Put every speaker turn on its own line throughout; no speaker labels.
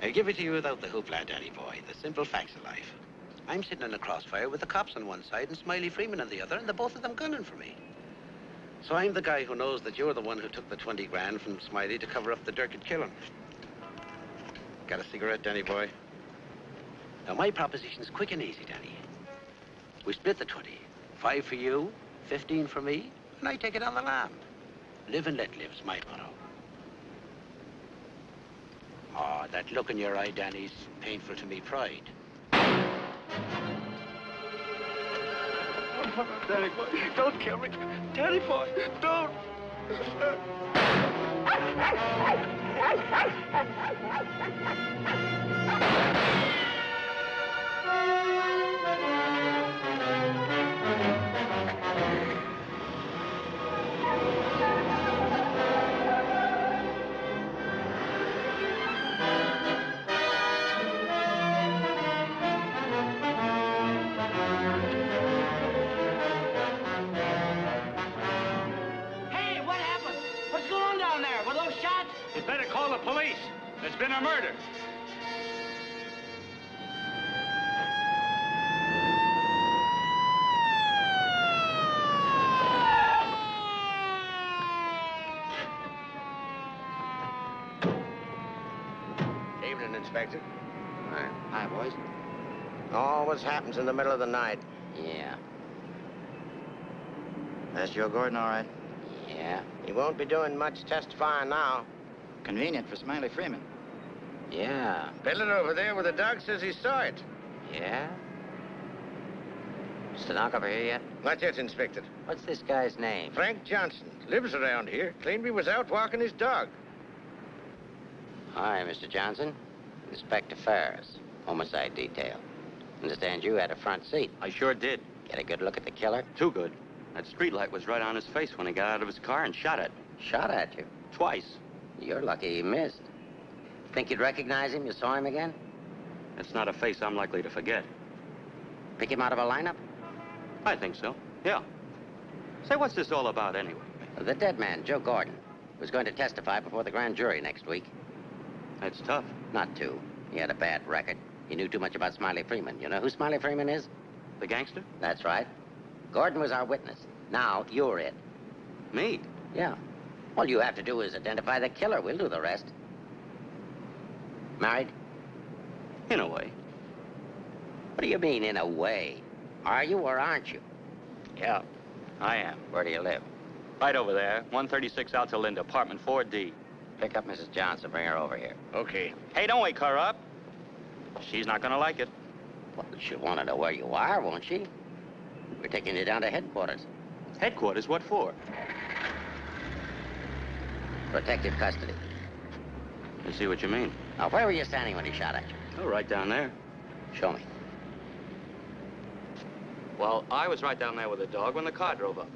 I give it to you without the hoopla, Danny boy. The simple facts of life. I'm sitting in a crossfire with the cops on one side and Smiley Freeman on the other, and the both of them gunning for me. So I'm the guy who knows that you're the one who took the 20 grand from Smiley to cover up the Durkett killing. Got a cigarette, Danny boy? Now, my proposition's quick and easy, Danny. We split the 20. 5 for you, 15 for me, and I take it on the lam. Live and let live's my motto. Oh, that look in your eye, Danny's painful to me pride.
Danny boy, don't kill me. Danny boy, don't.
You'd better call the police. There's been a murder.
Evening, Inspector.
Hi. Hi, boys.
Always happens in the middle of the night.
Yeah.
That's your Gordon, all right?
Yeah.
He won't be doing much testifying now.
Convenient for Smiley Freeman.
Yeah.
Pillar over there where the dog says he saw it.
Yeah? Stenographer here yet?
Not yet, Inspector.
What's this guy's name?
Frank Johnson. Lives around here. Claimed he was out walking his dog.
Hi, Mr. Johnson. Inspector Ferris, homicide detail. Understand you had a front seat.
I sure did.
Get a good look at the killer?
Too good. That streetlight was right on his face when he got out of his car and shot at me.
Shot at you?
Twice.
You're lucky he missed. Think you'd recognize him? You saw him again?
That's not a face I'm likely to forget.
Pick him out of a lineup?
I think so, yeah. Say, what's this all about anyway?
The dead man, Joe Gordon, was going to testify before the grand jury next week.
That's tough.
Not too. He had a bad record. He knew too much about Smiley Freeman. You know who Smiley Freeman is?
The gangster?
That's right. Gordon was our witness. Now, you're it.
Me?
Yeah. All you have to do is identify the killer. We'll do the rest. Married?
In a way.
What do you mean, in a way? Are you or aren't you?
Yeah, I am.
Where do you live?
Right over there, 136 Alta Linda, apartment 4D.
Pick up Mrs. Johnson, bring her over here.
Okay.
Hey, don't wake her up. She's not gonna like it.
Well, she'll want to know where you are, won't she? We're taking you down to headquarters.
Headquarters? What for?
Protective custody.
I see what you mean.
Now, where were you standing when he shot at you?
Oh, right down there.
Show me.
Well, I was right down there with the dog when the car drove up.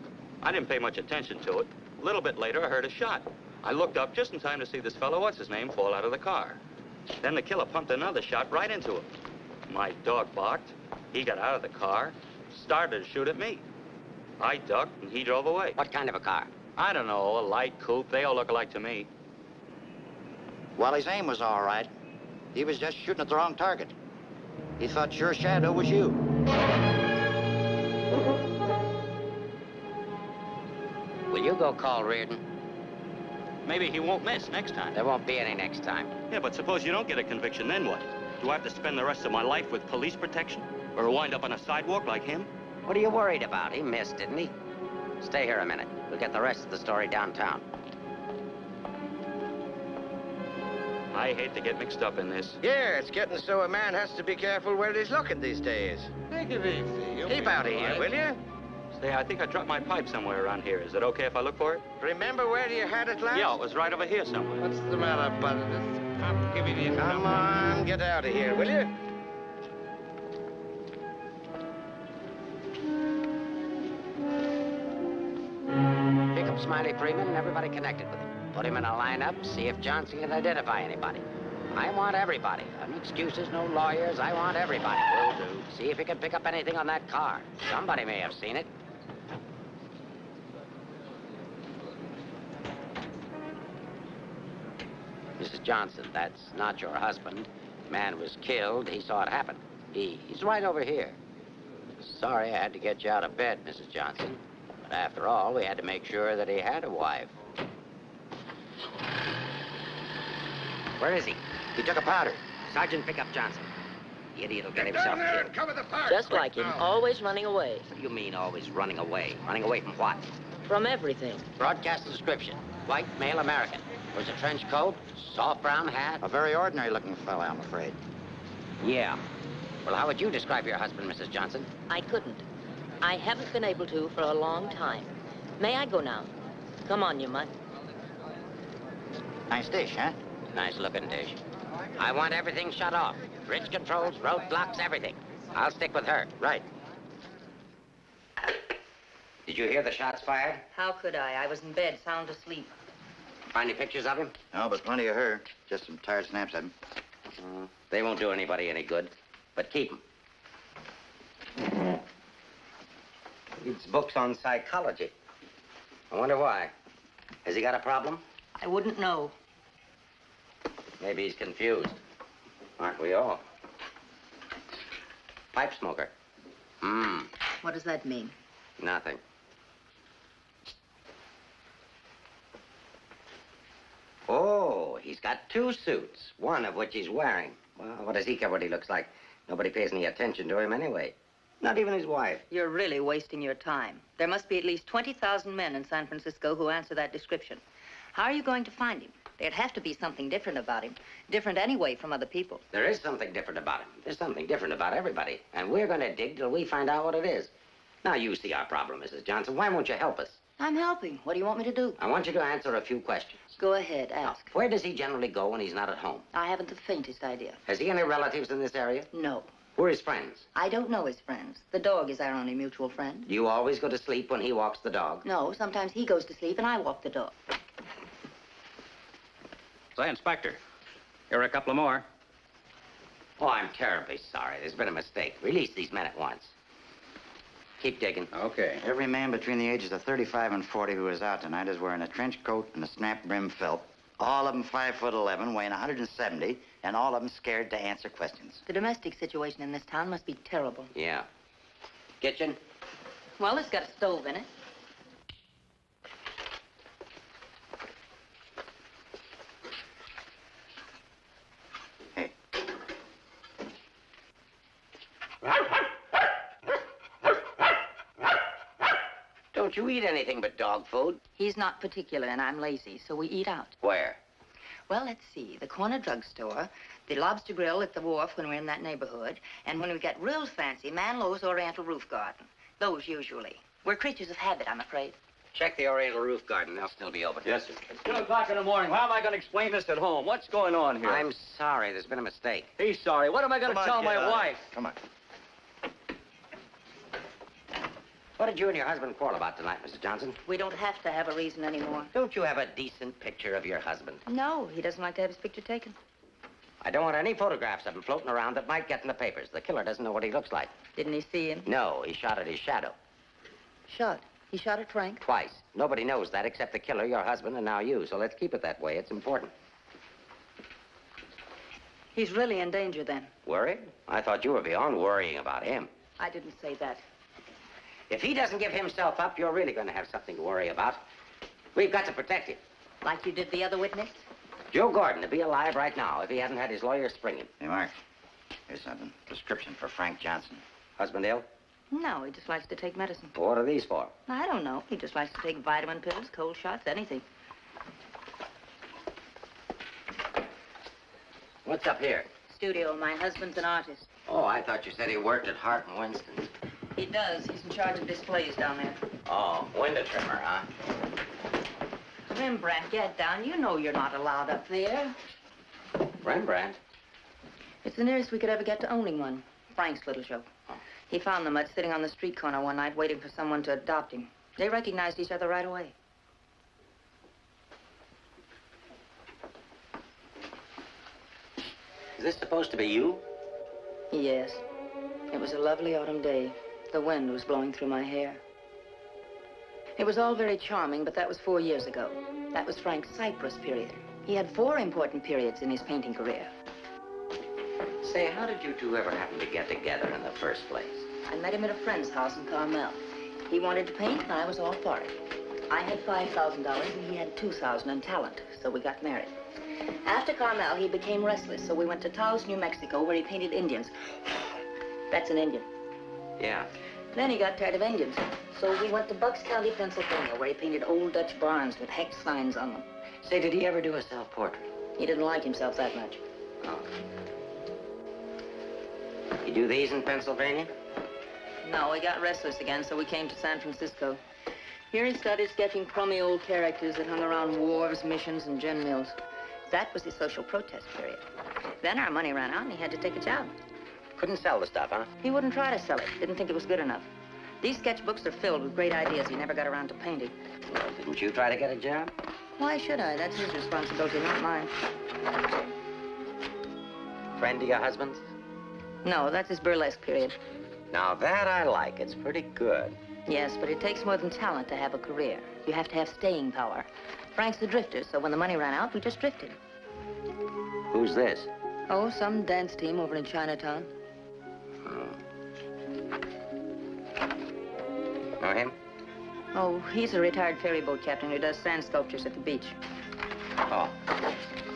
I didn't pay much attention to it. A little bit later, I heard a shot. I looked up just in time to see this fellow, what's his name, fall out of the car. Then the killer pumped another shot right into him. My dog barked. He got out of the car, started to shoot at me. I ducked, and he drove away.
What kind of a car?
I don't know, a light coupe. They all look alike to me.
Well, his aim was all right. He was just shooting at the wrong target. He thought your shadow was you.
Will you go call Reardon?
Maybe he won't miss next time.
There won't be any next time.
Yeah, but suppose you don't get a conviction, then what? Do I have to spend the rest of my life with police protection? Or wind up on a sidewalk like him?
What are you worried about? He missed, didn't he? Stay here a minute. We'll get the rest of the story downtown.
I hate to get mixed up in this.
Yeah, it's getting so a man has to be careful where he's looking these days.
Take it easy.
Keep out of here, will you?
Say, I think I dropped my pipe somewhere around here. Is it okay if I look for it?
Remember where you had it last?
Yeah, it was right over here somewhere.
What's the matter, buddy? I'm giving you
Come on, get out of here, will you?
Pick up Smiley Freeman and everybody connected with him. Put him in a lineup, see if Johnson can identify anybody. I want everybody. No excuses, no lawyers. I want everybody. Will do. See if you can pick up anything on that car. Somebody may have seen it. Mrs. Johnson, that's not your husband. Man was killed. He saw it happen. He's right over here. Sorry I had to get you out of bed, Mrs. Johnson. But after all, we had to make sure that he had a wife. Where is he?
He took a powder.
Sergeant, pick up Johnson. The idiot will get himself killed.
Cover the park.
Just like him, always running away.
What do you mean, always running away? Running away from what?
From everything.
Broadcast description. White, male American. Wears a trench coat, soft brown hat.
A very ordinary-looking fellow, I'm afraid.
Yeah. Well, how would you describe your husband, Mrs. Johnson?
I couldn't. I haven't been able to for a long time. May I go now? Come on, you mutt.
Nice dish, huh?
Nice-looking dish. I want everything shut off. Bridge controls, roadblocks, everything. I'll stick with her.
Right.
Did you hear the shots fired?
How could I? I was in bed, sound asleep.
Find any pictures of him?
No, but plenty of her. Just some tired snaps of him.
They won't do anybody any good. But keep them. Reads books on psychology. I wonder why. Has he got a problem?
I wouldn't know.
Maybe he's confused. Aren't we all? Pipe smoker.
What does that mean?
Nothing. Oh, he's got 2 suits, one of which he's wearing. Well, what does he care what he looks like? Nobody pays any attention to him anyway. Not even his wife.
You're really wasting your time. There must be at least 20,000 men in San Francisco who answer that description. How are you going to find him? There'd have to be something different about him. Different anyway from other people.
There is something different about him. There's something different about everybody. And we're going to dig till we find out what it is. Now, you see our problem, Mrs. Johnson. Why won't you help us?
I'm helping. What do you want me to do?
I want you to answer a few questions.
Go ahead,
Now,
ask.
where does he generally go when he's not at home?
I haven't the faintest idea.
Has he any relatives in this area?
No.
Who are his friends?
I don't know his friends. The dog is our only mutual friend.
Do you always go to sleep when he walks the dog?
No, sometimes he goes to sleep and I walk the dog.
Say, Inspector, here are a couple of more.
Oh, I'm terribly sorry. There's been a mistake. Release these men at once. Keep digging.
Okay.
Every man between the ages of 35 and 40 who is out tonight is wearing a trench coat and a snap-brim felt. All of them 5'11", weighing 170, and all of them scared to answer questions.
The domestic situation in this town must be terrible.
Yeah. Kitchen?
Well, it's got a stove in it.
Hey,
Don't you eat anything but dog food?
He's not particular and I'm lazy, so we eat out.
Where?
Well, let's see. The corner drugstore, the lobster grill at the wharf when we're in that neighborhood, and when we get real fancy, Manlow's Oriental Roof Garden. Those usually. We're creatures of habit, I'm afraid.
Check the Oriental Roof Garden. They'll still be open.
Yes, sir. It's 2 o'clock in the morning. How am I going to explain this at home? What's going on here?
I'm sorry. There's been a mistake.
He's sorry. What am I going to tell my wife?
come on.
What did you and your husband quarrel about tonight, Mrs. Johnson?
We don't have to have a reason anymore.
Don't you have a decent picture of your husband?
No, he doesn't like to have his picture taken.
I don't want any photographs of him floating around that might get in the papers. The killer doesn't know what he looks like.
Didn't he see him?
No, he shot at his shadow.
Shot. He shot at Frank?
Twice. Nobody knows that except the killer, your husband, and now you. So let's keep it that way. It's important.
He's really in danger then.
Worried? I thought you were beyond worrying about him.
I didn't say that.
If he doesn't give himself up, you're really going to have something to worry about. We've got to protect him.
Like you did the other witness?
Joe Gordon would be alive right now if he hadn't had his lawyer spring him.
Hey, Mark, here's something. Prescription for Frank Johnson.
Husband ill?
No, he just likes to take medicine.
What are these for?
I don't know. He just likes to take vitamin pills, cold shots, anything.
What's up here?
Studio. My husband's an artist.
Oh, I thought you said he worked at Hart and Winston's.
He does. He's in charge of displays down there.
Oh, window trimmer, huh?
Rembrandt, get down. You know you're not allowed up there.
Rembrandt?
It's the nearest we could ever get to owning one. Frank's little show.
Oh.
He found the mutt sitting on the street corner one night waiting for someone to adopt him. They recognized each other right away.
Is this supposed to be you?
Yes. It was a lovely autumn day. The wind was blowing through my hair. It was all very charming, but that was 4 years ago. That was Frank's Cyprus period. He had 4 important periods in his painting career.
Say, how did you two ever happen to get together in the first place?
I met him at a friend's house in Carmel. He wanted to paint, and I was all for it. I had $5,000, and he had $2,000 in talent, so we got married. After Carmel, he became restless, so we went to Taos, New Mexico, where he painted Indians. That's an Indian.
Yeah.
Then he got tired of Indians, so we went to Bucks County, Pennsylvania, where he painted old Dutch barns with hex signs on them.
Say, did he ever do a self-portrait?
He didn't like himself that much.
Oh. You do these in Pennsylvania?
No, he got restless again, so we came to San Francisco. Here he started sketching crummy old characters that hung around wharves, missions, and gin mills. That was his social protest period. Then our money ran out, and he had to take a job.
Couldn't sell the stuff, huh?
He wouldn't try to sell it. Didn't think it was good enough. These sketchbooks are filled with great ideas he never got around to painting.
Well, didn't you try to get a job?
Why should I? That's his responsibility, not mine.
Friend of your husband's?
No, that's his burlesque period.
Now that I like. It's pretty good.
Yes, but it takes more than talent to have a career. You have to have staying power. Frank's a drifter, so when the money ran out, we just drifted.
Who's this?
Oh, some dance team over in Chinatown.
Know him?
Oh, he's a retired ferry boat captain who does sand sculptures at the beach.
Oh,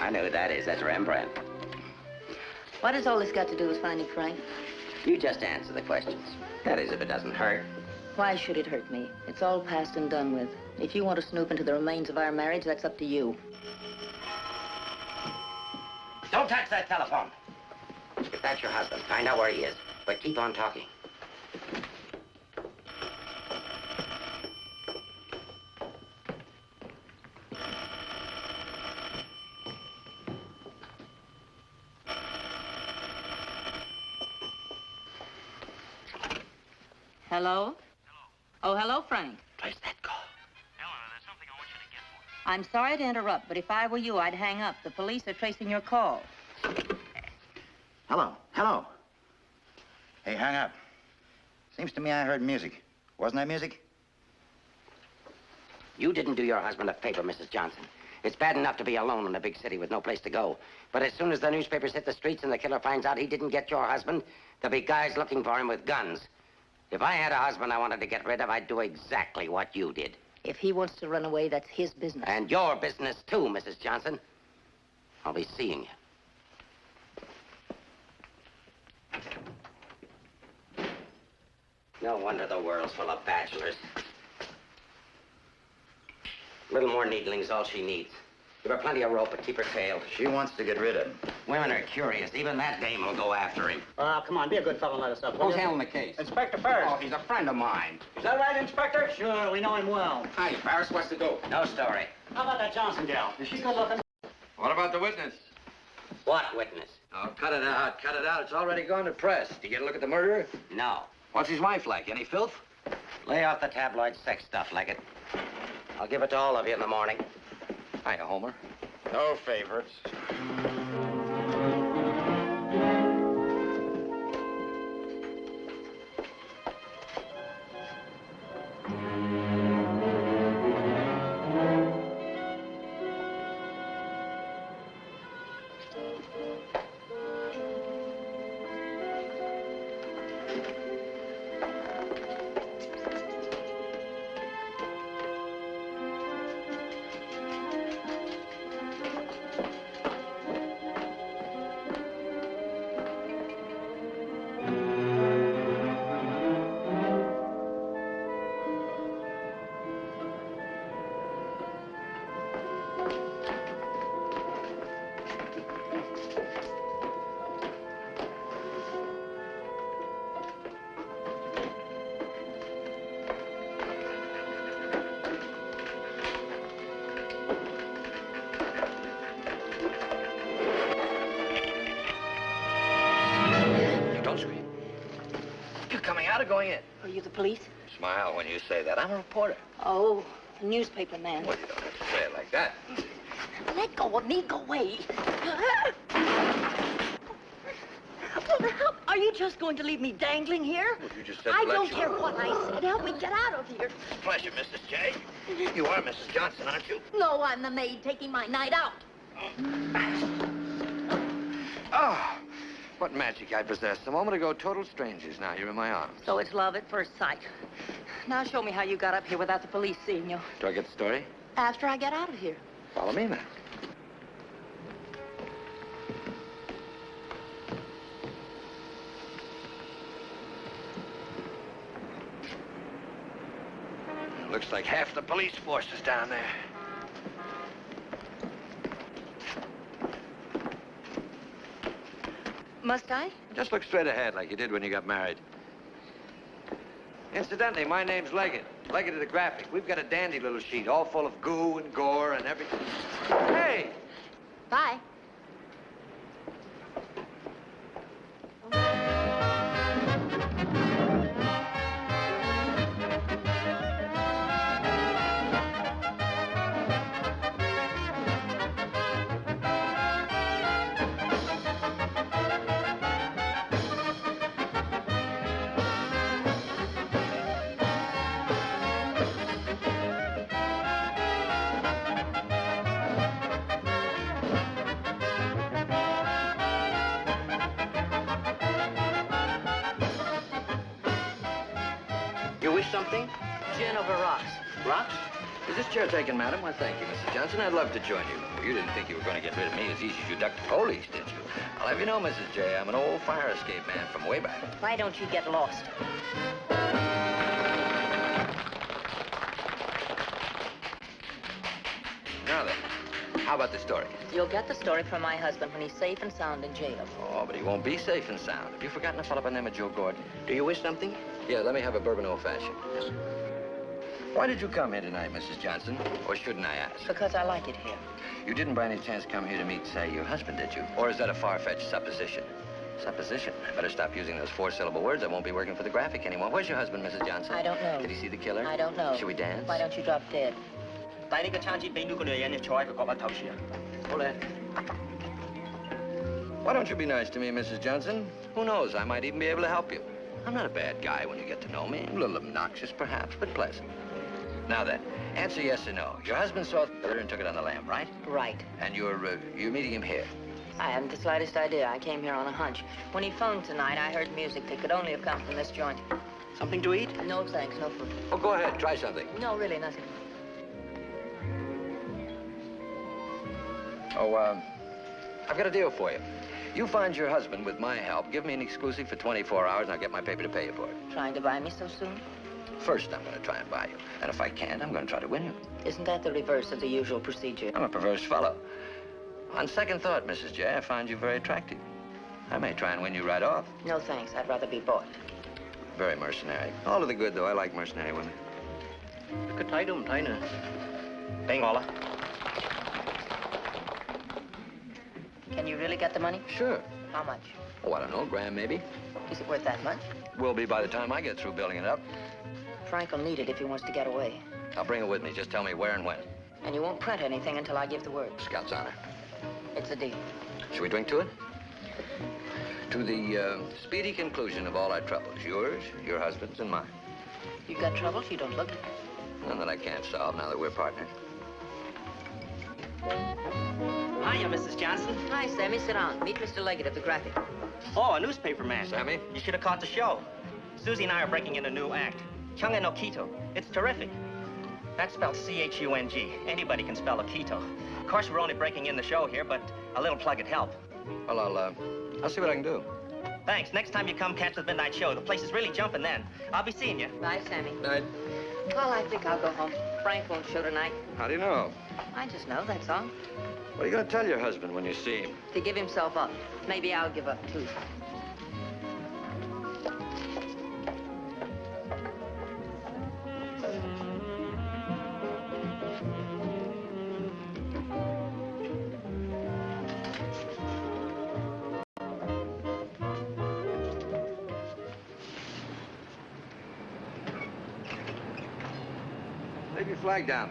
I know who that is. That's Rembrandt.
What has all this got to do with finding Frank?
You just answer the questions. That is, if it doesn't hurt.
Why should it hurt me? It's all past and done with. If you want to snoop into the remains of our marriage, that's up to you.
Don't touch that telephone. If that's your husband, find out where he is. But keep on talking.
Hello? Oh, hello, Frank.
Place that call.
Eleanor, there's something I want you to get for me.
I'm sorry to interrupt, but if I were you, I'd hang up. The police are tracing your call.
Hello, hello. Hey, hang up. Seems to me I heard music. Wasn't that music?
You didn't do your husband a favor, Mrs. Johnson. It's bad enough to be alone in a big city with no place to go. But as soon as the newspapers hit the streets and the killer finds out he didn't get your husband, there'll be guys looking for him with guns. If I had a husband I wanted to get rid of, I'd do exactly what you did.
If he wants to run away, that's his business.
And your business, too, Mrs. Johnson. I'll be seeing you. No wonder the world's full of bachelors. A little more needling's all she needs. Give her plenty of rope, but keep her tail.
She wants to get rid of him.
Women are curious. Even that dame will go after him.
Come on, be a good fellow and let us up.
Who's handling the case?
Inspector Ferris.
Oh, he's a friend of mine.
Is that right, Inspector? Sure, we know him well.
Hi, Ferris. What's the dope? No story.
How about that Johnson gal? Is she good looking?
What about the witness?
What witness?
Oh, cut it out, cut it out. It's already gone to press. Did you get a look at the murderer?
No.
What's his wife like? Any filth?
Lay off the tabloid sex stuff, Leggett. I'll give it to all of you in the morning.
Hiya, Homer.
No favorites.
Going in.
Are you the police?
Smile when you say that. I'm a reporter.
Oh, a newspaper man.
Well, you don't have to say it like that.
Let go of me. Go away.
Well, now, are you just going to leave me dangling here?
Well, you just said
I
let
don't
you-
care what I said. Help me get out of here.
Pleasure, Mrs. J. You are Mrs. Johnson, aren't you?
No, I'm the maid taking my night out.
Oh, what magic I possessed. A moment ago, total strangers. Now you're in my arms.
So it's love at first sight. Now show me how you got up here without the police seeing you.
Do I get the story?
After I get out of here.
Follow me, man. Looks like half the police force is down there.
Must I?
Just look straight ahead like you did when you got married. Incidentally, my name's Leggett. Leggett of the Graphic. We've got a dandy little sheet all full of goo and gore and everything. Hey!
Bye.
You wish something?
Gin over rocks.
Rocks? Is this chair taken, madam? Why, thank you, Mrs. Johnson. I'd love to join you. Well, you didn't think you were going to get rid of me as easy as you ducked the police, did you? I'll have you know, Mrs. J, I'm an old fire escape man from way back.
Why don't you get lost?
Now then, how about the story?
You'll get the story from my husband when he's safe and sound in jail.
Oh, but he won't be safe and sound. Have you forgotten a fellow by the name of Joe Gordon?
Do you wish something?
Yeah, let me have a bourbon old-fashioned. Yes. Why did you come here tonight, Mrs. Johnson? Or shouldn't I ask?
Because I like it here.
You didn't by any chance come here to meet, say, your husband, did you? Or is that a far-fetched supposition? Supposition? I better stop using those four-syllable words. I won't be working for the Graphic anymore. Where's your husband, Mrs. Johnson?
I don't know.
Did he see the killer?
I don't know.
Should we dance?
Why don't you drop dead?
Hold on. Why don't you be nice to me, Mrs. Johnson? Who knows? I might even be able to help you. I'm not a bad guy when you get to know me. A little obnoxious, perhaps, but pleasant. Now then, answer yes or no. Your husband saw the killer and took it on the lam, right?
Right.
And you're meeting him here.
I haven't the slightest idea. I came here on a hunch. When he phoned tonight, I heard music that could only have come from this joint.
Something to eat?
No, thanks. No food.
Oh, go ahead. Try something.
No, really, nothing.
Oh, I've got a deal for you. You find your husband with my help. Give me an exclusive for 24 hours, and I'll get my paper to pay you for it.
Trying to buy me so soon?
First, I'm going to try and buy you. And if I can't, I'm going to try to win you.
Isn't that the reverse of the usual procedure?
I'm a perverse fellow. On second thought, Mrs. J, I find you very attractive. I may try and win you right off.
No, thanks. I'd rather be bought.
Very mercenary. All to the good, though. I like mercenary women.
Cứ thấy đúng thấy nè. Đây ngỏ là.
Can you really get the money?
Sure.
How much?
Oh, I don't know, grand maybe.
Is it worth that much?
Will be by the time I get through building it up.
Frank will need it if he wants to get away.
I'll bring it with me. Just tell me where and when.
And you won't print anything until I give the word.
Scout's honor.
It's a deal.
Should we drink to it? To the speedy conclusion of all our troubles. Yours, your husband's, and mine.
You got troubles? You don't look it.
None that I can't solve now that we're partners.
Hiya, Mrs. Johnson.
Hi, Sammy. Sit down. Meet Mr. Leggett of the Graphic.
Oh, a newspaper man.
Sammy?
You should have caught the show. Susie and I are breaking in a new act. Chunga no Quito. It's terrific. That's spelled C-H-U-N-G. Anybody can spell a Quito. Of course, we're only breaking in the show here, but a little plug would help.
Well, I'll see what I can do.
Thanks. Next time you come catch the midnight show, the place is really jumping then. I'll be seeing you.
Bye, Sammy.
Night.
Well, I think I'll go home. Frank won't show tonight.
How do you know?
I just know, that's all.
What are you going to tell your husband when you see him?
To give himself up. Maybe I'll give up, too.
Leave your flag down.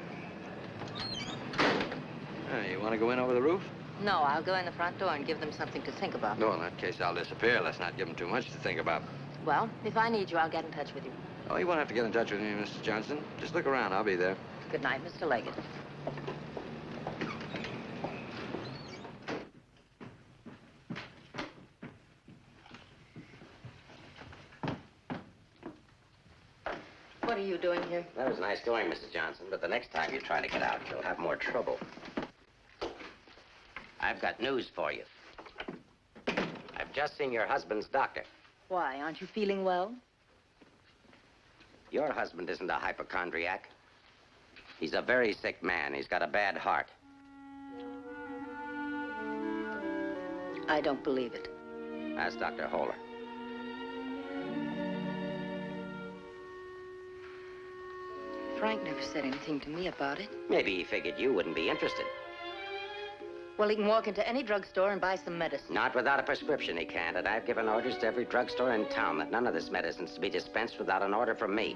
You want to go in over the roof?
No, I'll go in the front door and give them something to think about.
No, in that case, I'll disappear. Let's not give them too much to think about.
Well, if I need you, I'll get in touch with you.
Oh, you won't have to get in touch with me, Mrs. Johnson. Just look around. I'll be there.
Good night, Mr. Leggett. What are you doing here?
That was nice going, Mrs. Johnson, but the next time you try to get out, you'll have more trouble. I've got news for you. I've just seen your husband's doctor.
Why, aren't you feeling well?
Your husband isn't a hypochondriac. He's a very sick man. He's got a bad heart.
I don't believe it.
Ask Dr. Holler.
Frank never said anything to me about it.
Maybe he figured you wouldn't be interested.
Well, he can walk into any drugstore and buy some medicine.
Not without a prescription, he can't. And I've given orders to every drugstore in town that none of this medicine's to be dispensed without an order from me.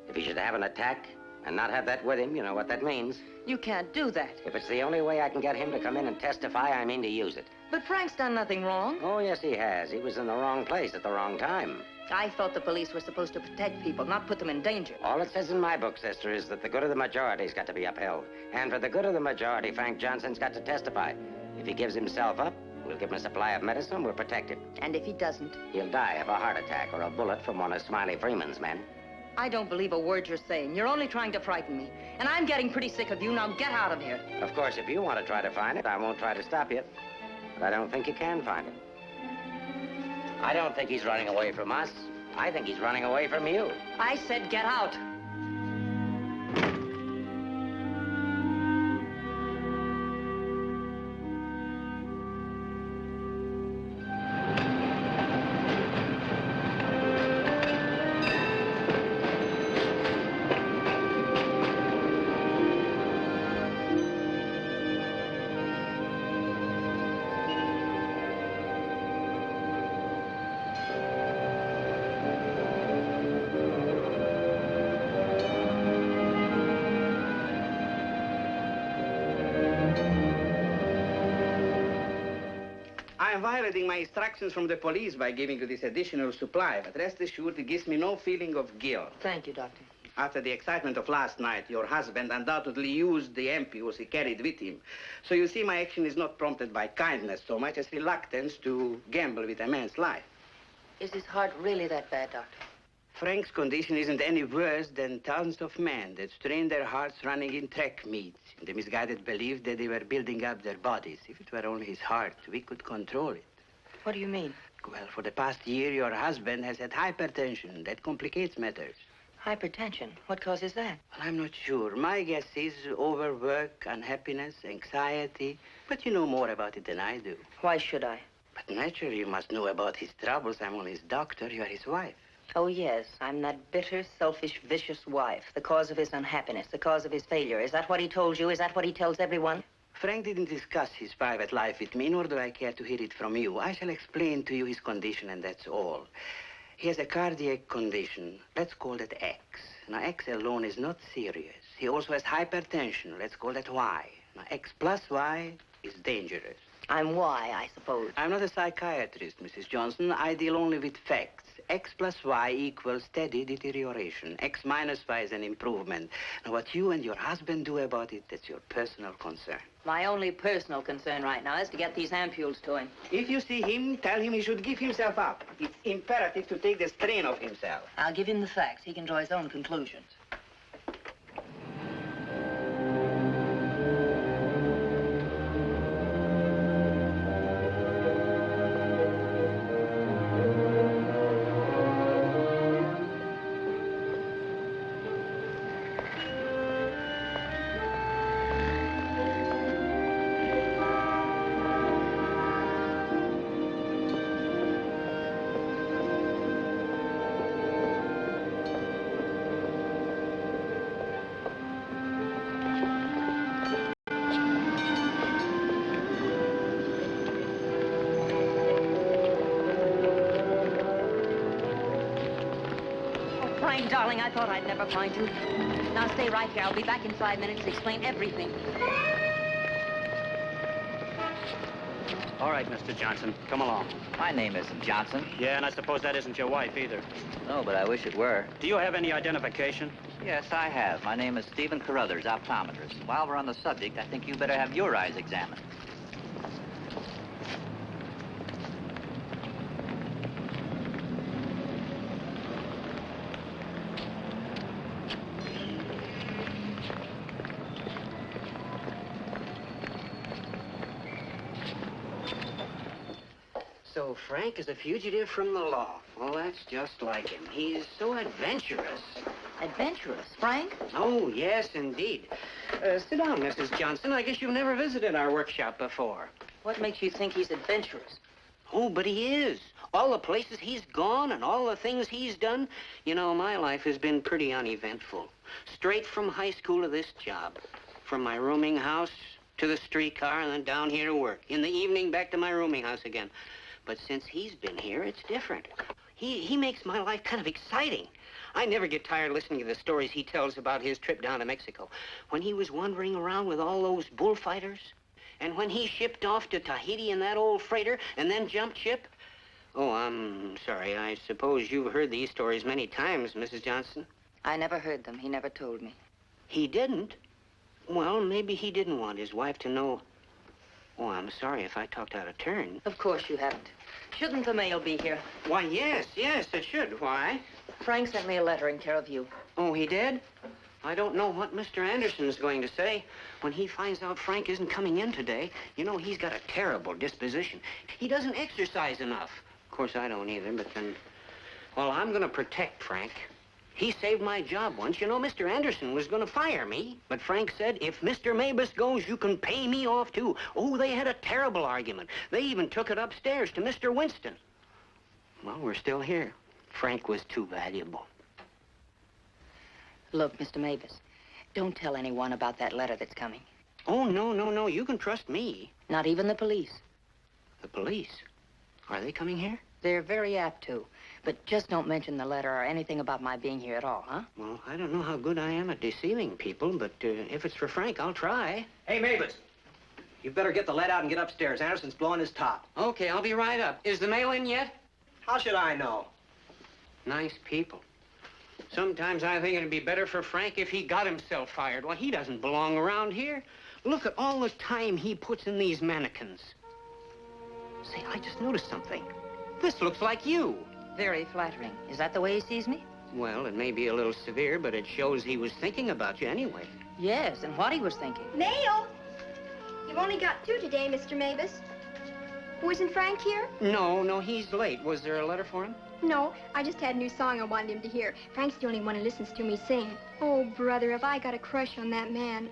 If he should have an attack and not have that with him, you know what that means.
You can't do that.
If it's the only way I can get him to come in and testify, I mean to use it.
But Frank's done nothing wrong.
Oh, yes, he has. He was in the wrong place at the wrong time.
I thought the police were supposed to protect people, not put them in danger.
All it says in my book, sister, is that the good of the majority's got to be upheld. And for the good of the majority, Frank Johnson's got to testify. If he gives himself up, we'll give him a supply of medicine, we'll protect him.
And if he doesn't?
He'll die of a heart attack or a bullet from one of Smiley Freeman's men.
I don't believe a word you're saying. You're only trying to frighten me. And I'm getting pretty sick of you. Now get out of here.
Of course, if you want to try to find it, I won't try to stop you. But I don't think you can find it. I don't think he's running away from us. I think he's running away from you.
I said get out.
I'm violating my instructions from the police by giving you this additional supply, but rest assured it gives me no feeling of guilt.
Thank you, Doctor.
After the excitement of last night, your husband undoubtedly used the ampules he carried with him. So you see, my action is not prompted by kindness so much as reluctance to gamble with a man's life.
Is his heart really that bad, Doctor?
Frank's condition isn't any worse than thousands of men that strain their hearts running in track meets in the misguided belief that they were building up their bodies. If it were only his heart, we could control it.
What do you mean?
Well, for the past year, your husband has had hypertension. That complicates matters.
Hypertension? What causes that?
Well, I'm not sure. My guess is overwork, unhappiness, anxiety. But you know more about it than I do.
Why should I?
But naturally, you must know about his troubles. I'm only his doctor. You are his wife.
Oh, yes. I'm that bitter, selfish, vicious wife. The cause of his unhappiness, the cause of his failure. Is that what he told you? Is that what he tells everyone?
Frank didn't discuss his private life with me, nor do I care to hear it from you. I shall explain to you his condition, and that's all. He has a cardiac condition. Let's call that X. Now, X alone is not serious. He also has hypertension. Let's call that Y. Now, X plus Y is dangerous.
I'm Y, I suppose.
I'm not a psychiatrist, Mrs. Johnson. I deal only with facts. X plus Y equals steady deterioration. X minus Y is an improvement. Now, what you and your husband do about it, that's your personal concern.
My only personal concern right now is to get these ampules to him.
If you see him, tell him he should give himself up. It's imperative to take the strain off himself.
I'll give him the facts. He can draw his own conclusions. Darling, I thought I'd never find you. Now stay right here. I'll be back in 5 minutes to explain everything.
All right, Mr. Johnson, come along.
My name isn't Johnson.
Yeah, and I suppose that isn't your wife either.
No, but I wish it were.
Do you have any identification?
Yes, I have. My name is Stephen Carruthers, optometrist. While we're on the subject, I think you better have your eyes examined.
So Frank is a fugitive from the law. Well, that's just like him. He's so adventurous.
Adventurous, Frank?
Oh, yes, indeed. Sit down, Mrs. Johnson. I guess you've never visited our workshop before.
What makes you think he's adventurous?
Oh, but he is. All the places he's gone and all the things he's done. You know, my life has been pretty uneventful. Straight from high school to this job. From my rooming house to the streetcar and then down here to work. In the evening, back to my rooming house again. But since he's been here, it's different. He makes my life kind of exciting. I never get tired listening to the stories he tells about his trip down to Mexico. When he was wandering around with all those bullfighters. And when he shipped off to Tahiti in that old freighter and then jumped ship. Oh, I'm sorry. I suppose you've heard these stories many times, Mrs. Johnson.
I never heard them. He never told me.
He didn't? Well, maybe he didn't want his wife to know. Oh, I'm sorry if I talked out of turn.
Of course you haven't. Shouldn't the mail be here?
Why, yes, it should. Why?
Frank sent me a letter in care of you.
Oh, he did? I don't know what Mr. Anderson's going to say. When he finds out Frank isn't coming in today, you know, he's got a terrible disposition. He doesn't exercise enough. Of course, I don't either, but then... Well, I'm going to protect Frank. He saved my job once. You know, Mr. Anderson was going to fire me. But Frank said, if Mr. Mabus goes, you can pay me off, too. Oh, they had a terrible argument. They even took it upstairs to Mr. Winston. Well, we're still here. Frank was too valuable.
Look, Mr. Mavis, don't tell anyone about that letter that's coming.
Oh, no. You can trust me.
Not even the police.
The police? Are they coming here?
They're very apt to. But just don't mention the letter or anything about my being here at all, huh?
Well, I don't know how good I am at deceiving people, but if it's for Frank, I'll try.
Hey, Mavis, you better get the lead out and get upstairs. Anderson's blowing his top.
Okay, I'll be right up. Is the mail in yet?
How should I know?
Nice people. Sometimes I think it'd be better for Frank if he got himself fired. Well, he doesn't belong around here. Look at all the time he puts in these mannequins. Say, I just noticed something. This looks like you.
Very flattering. Is that the way he sees me?
Well, it may be a little severe, but it shows he was thinking about you anyway.
Yes, and what he was thinking.
Mail? You've only got 2 today, Mr. Mavis. Wasn't Frank here?
No, he's late. Was there a letter for him?
No, I just had a new song I wanted him to hear. Frank's the only one who listens to me sing. Oh, brother, have I got a crush on that man.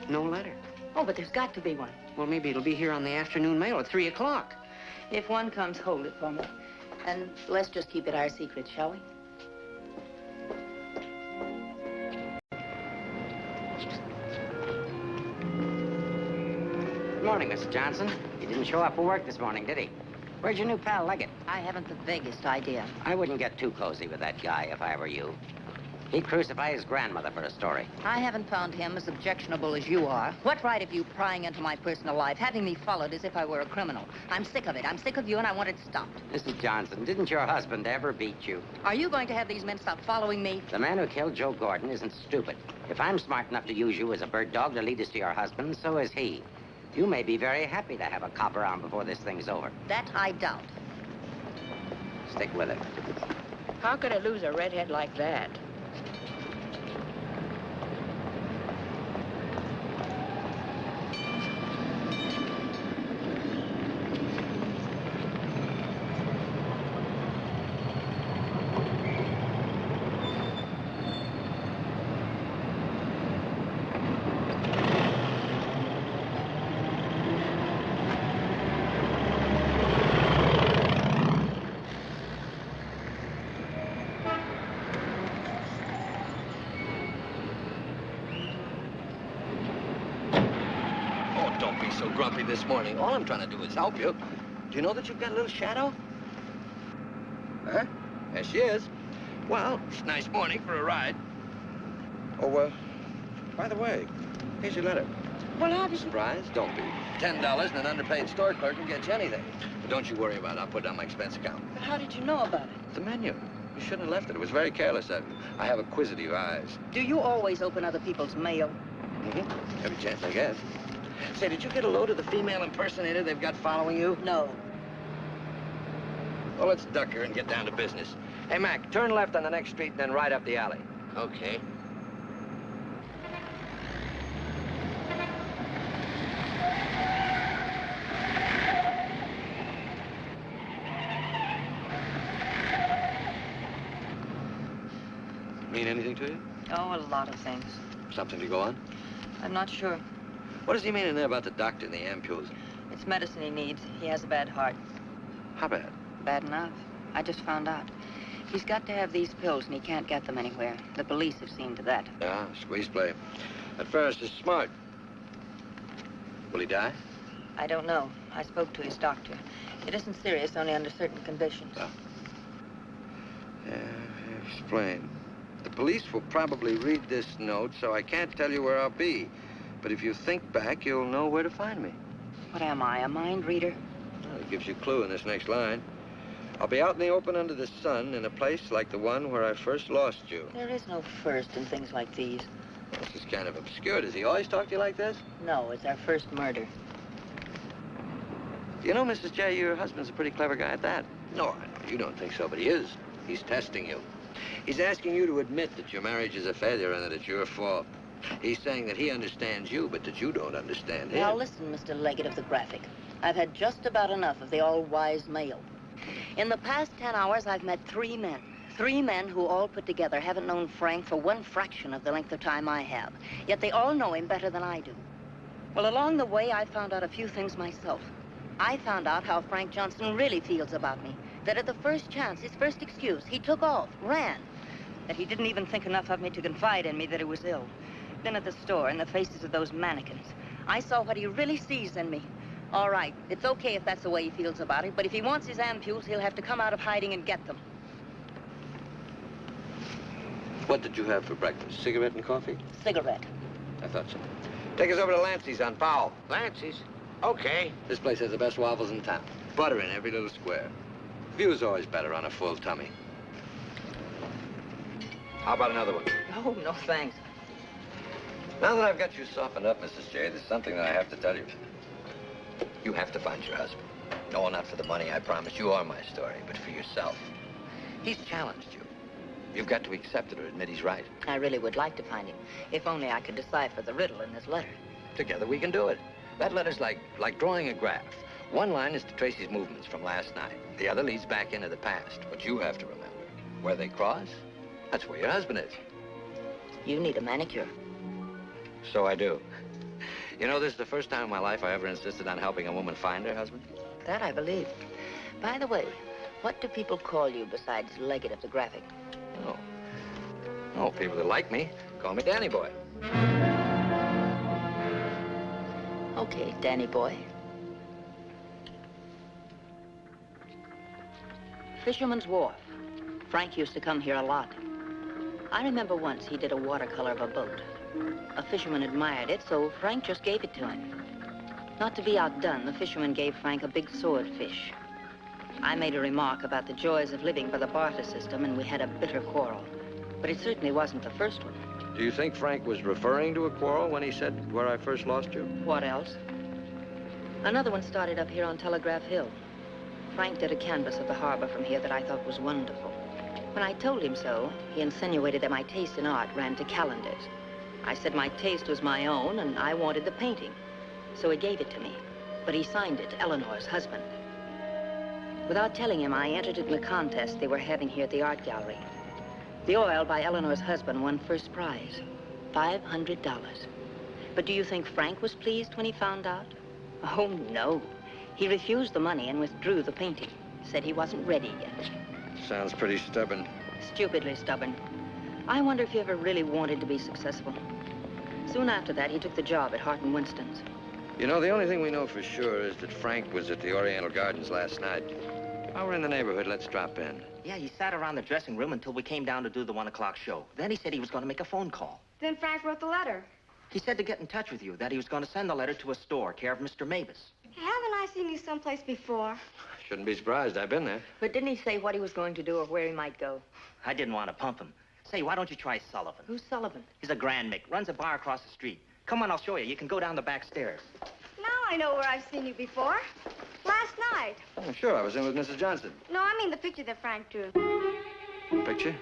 No letter.
Oh, but there's got to be one.
Well, maybe it'll be here on the afternoon mail at 3 o'clock.
If one comes, hold it for me. And let's just keep it our secret, shall we?
Good morning, Mrs. Johnson. He didn't show up for work this morning, did he? Where's your new pal, Leggett?
I haven't the vaguest idea.
I wouldn't get too cozy with that guy if I were you. He'd crucify his grandmother for a story.
I haven't found him as objectionable as you are. What right have you prying into my personal life, having me followed as if I were a criminal? I'm sick of it. I'm sick of you, and I want it stopped.
Mrs. Johnson, didn't your husband ever beat you?
Are you going to have these men stop following me?
The man who killed Joe Gordon isn't stupid. If I'm smart enough to use you as a bird dog to lead us to your husband, so is he. You may be very happy to have a cop around before this thing's over.
That I doubt.
Stick with it.
How could I lose a redhead like that?
Don't be so grumpy this morning. All I'm trying to do is help you. Do you know that you've got a little shadow? Huh? There she is. Well, it's a nice morning for a ride. Oh, by the way, here's your letter.
Well, how did you...
Surprise? Don't be. $10 and an underpaid store clerk will get you anything. But don't you worry about it. I'll put it on my expense account.
But how did you know about it?
The menu. You shouldn't have left it. It was very careless of you. I have acquisitive eyes.
Do you always open other people's mail?
Mm-hmm. Every chance I get. Say, did you get a load of the female impersonator they've got following you?
No.
Well, let's duck her and get down to business. Hey, Mac, turn left on the next street and then right up the alley.
Okay.
anything to you?
Oh, a lot of things.
Something to go on?
I'm not sure.
What does he mean in there about the doctor and the ampules?
It's medicine he needs. He has a bad heart.
How bad?
Bad enough. I just found out. He's got to have these pills, and he can't get them anywhere. The police have seen to that.
Yeah, squeeze play. That Ferris is smart. Will he die?
I don't know. I spoke to his doctor. It isn't serious, only under certain conditions.
Oh. Yeah, explain. The police will probably read this note, so I can't tell you where I'll be. But if you think back, you'll know where to find me.
What am I, a mind reader?
Well, it gives you a clue in this next line. I'll be out in the open under the sun in a place like the one where I first lost you.
There is no first in things like these.
This is kind of obscure. Does he always talk to you like this?
No, it's our first murder.
You know, Mrs. J, your husband's a pretty clever guy at that. No, I know you don't think so, but he is. He's testing you. He's asking you to admit that your marriage is a failure and that it's your fault. He's saying that he understands you, but that you don't understand him.
Now listen, Mr. Leggett of the Graphic. I've had just about enough of the all-wise male. In the past 10 hours, I've met 3 men. 3 men who all put together haven't known Frank for one fraction of the length of time I have. Yet they all know him better than I do. Well, along the way, I found out a few things myself. I found out how Frank Johnson really feels about me. That at the first chance, his first excuse, he took off, ran. That he didn't even think enough of me to confide in me that he was ill. Then at the store, in the faces of those mannequins, I saw what he really sees in me. All right, it's okay if that's the way he feels about it, but if he wants his ampules, he'll have to come out of hiding and get them.
What did you have for breakfast? Cigarette and coffee?
Cigarette.
I thought so. Take us over to Lancey's on Powell.
Lancey's? Okay.
This place has the best waffles in town. Butter in every little square. View's always better on a full tummy. How about another one?
Oh, no, thanks.
Now that I've got you softened up, Mrs. J, there's something that I have to tell you. You have to find your husband. No, not for the money, I promise. You are my story, but for yourself. He's challenged you. You've got to accept it or admit he's right.
I really would like to find him, if only I could decipher the riddle in this letter.
Together we can do it. That letter's like drawing a graph. One line is to trace his movements from last night. The other leads back into the past. What you have to remember, where they cross, that's where your husband is.
You need a manicure.
So I do. You know, this is the first time in my life I ever insisted on helping a woman find her husband.
That I believe. By the way, what do people call you besides Leggett of the Graphic?
Oh, people that like me call me Danny Boy.
Okay, Danny Boy. Fisherman's Wharf. Frank used to come here a lot. I remember once he did a watercolor of a boat. A fisherman admired it, so Frank just gave it to him. Not to be outdone, the fisherman gave Frank a big swordfish. I made a remark about the joys of living by the barter system, and we had a bitter quarrel. But it certainly wasn't the first one.
Do you think Frank was referring to a quarrel when he said, where I first lost you?
What else? Another one started up here on Telegraph Hill. Frank did a canvas of the harbor from here that I thought was wonderful. When I told him so, he insinuated that my taste in art ran to calendars. I said my taste was my own, and I wanted the painting. So he gave it to me, but he signed it, Eleanor's husband. Without telling him, I entered in the contest they were having here at the art gallery. The oil by Eleanor's husband won first prize, $500. But do you think Frank was pleased when he found out? Oh, no. He refused the money and withdrew the painting. Said he wasn't ready yet.
Sounds pretty stubborn.
Stupidly stubborn. I wonder if he ever really wanted to be successful. Soon after that, he took the job at Hart & Winston's.
You know, the only thing we know for sure is that Frank was at the Oriental Gardens last night. While we're in the neighborhood, let's drop in.
Yeah, he sat around the dressing room until we came down to do the 1 o'clock show. Then he said he was going to make a phone call.
Then Frank wrote the letter.
He said to get in touch with you, that he was going to send the letter to a store, care of Mr. Mavis.
Haven't I seen you someplace before?
Shouldn't be surprised. I've been there.
But didn't he say what he was going to do or where he might go?
I didn't want to pump him. Say, why don't you try Sullivan?
Who's Sullivan?
He's a grand Mick, runs a bar across the street. Come on, I'll show you. You can go down the back stairs.
Now I know where I've seen you before. Last night.
Oh, sure, I was in with Mrs. Johnson.
No, I mean the picture that Frank drew.
Picture?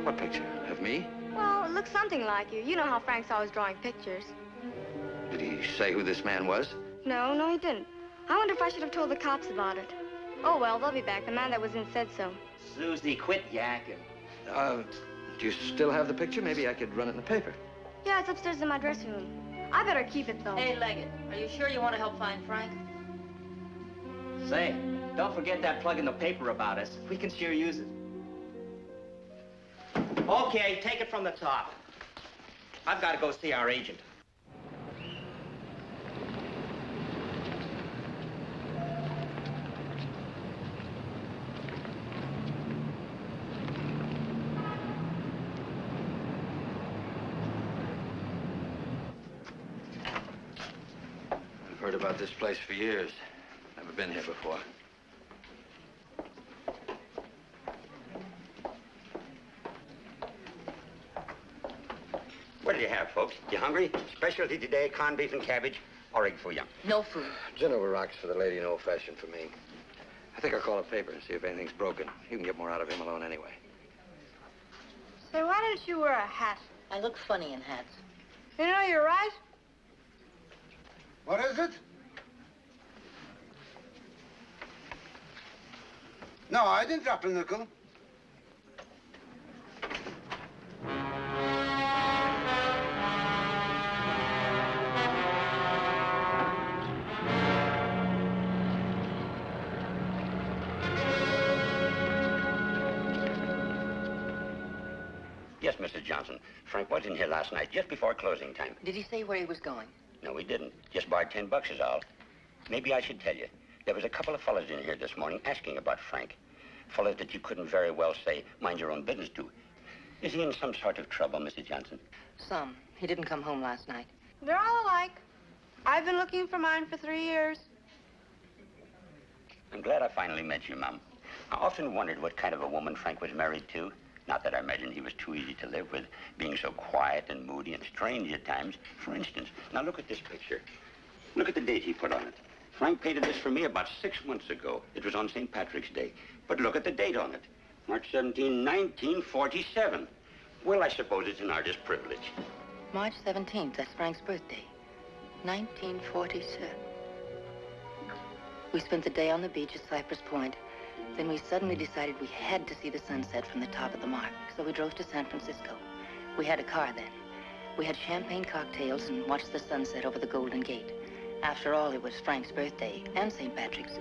What picture? Of me?
Well, it looks something like you. You know how Frank's always drawing pictures.
Did he say who this man was?
No, he didn't. I wonder if I should have told the cops about it. Oh, well, they'll be back. The man that was in said so.
Susie, quit yakking.
Do you still have the picture? Maybe I could run it in the paper.
Yeah, it's upstairs in my dressing room. I better keep it, though.
Hey, Leggett, are you sure you want to help find Frank?
Say, don't forget that plug in the paper about us. We can sure use it. Okay, take it from the top. I've got to go see our agent.
I've heard about this place for years. Never been here before.
What do you have, folks? You hungry? Specialty today, corned beef and cabbage, or egg foo young.
No food.
Gin over rocks for the lady and old-fashioned for me. I think I'll call a paper and see if anything's broken. You can get more out of him alone anyway.
Say, why don't you wear a hat?
I look funny in hats.
You know, you're right.
What is it? No, I didn't drop a nickel.
Yes, Mrs. Johnson. Frank was in here last night, just before closing time.
Did he say where he was going?
No, he didn't. Just borrowed $10 is all. Maybe I should tell you. There was a couple of fellas in here this morning asking about Frank. Fellas that you couldn't very well say, mind your own business to. Is he in some sort of trouble, Mrs. Johnson?
Some. He didn't come home last night.
They're all alike. I've been looking for mine for 3 years.
I'm glad I finally met you, Mom. I often wondered what kind of a woman Frank was married to. Not that I imagined he was too easy to live with, being so quiet and moody and strange at times. For instance, now look at this picture. Look at the date he put on it. Frank painted this for me about 6 months ago. It was on St. Patrick's Day. But look at the date on it. March 17, 1947. Well, I suppose it's an artist's privilege.
March 17th, that's Frank's birthday. 1947. We spent the day on the beach at Cypress Point. Then we suddenly decided we had to see the sunset from the top of the mark. So we drove to San Francisco. We had a car then. We had champagne cocktails and watched the sunset over the Golden Gate. After all, it was Frank's birthday and St. Patrick's.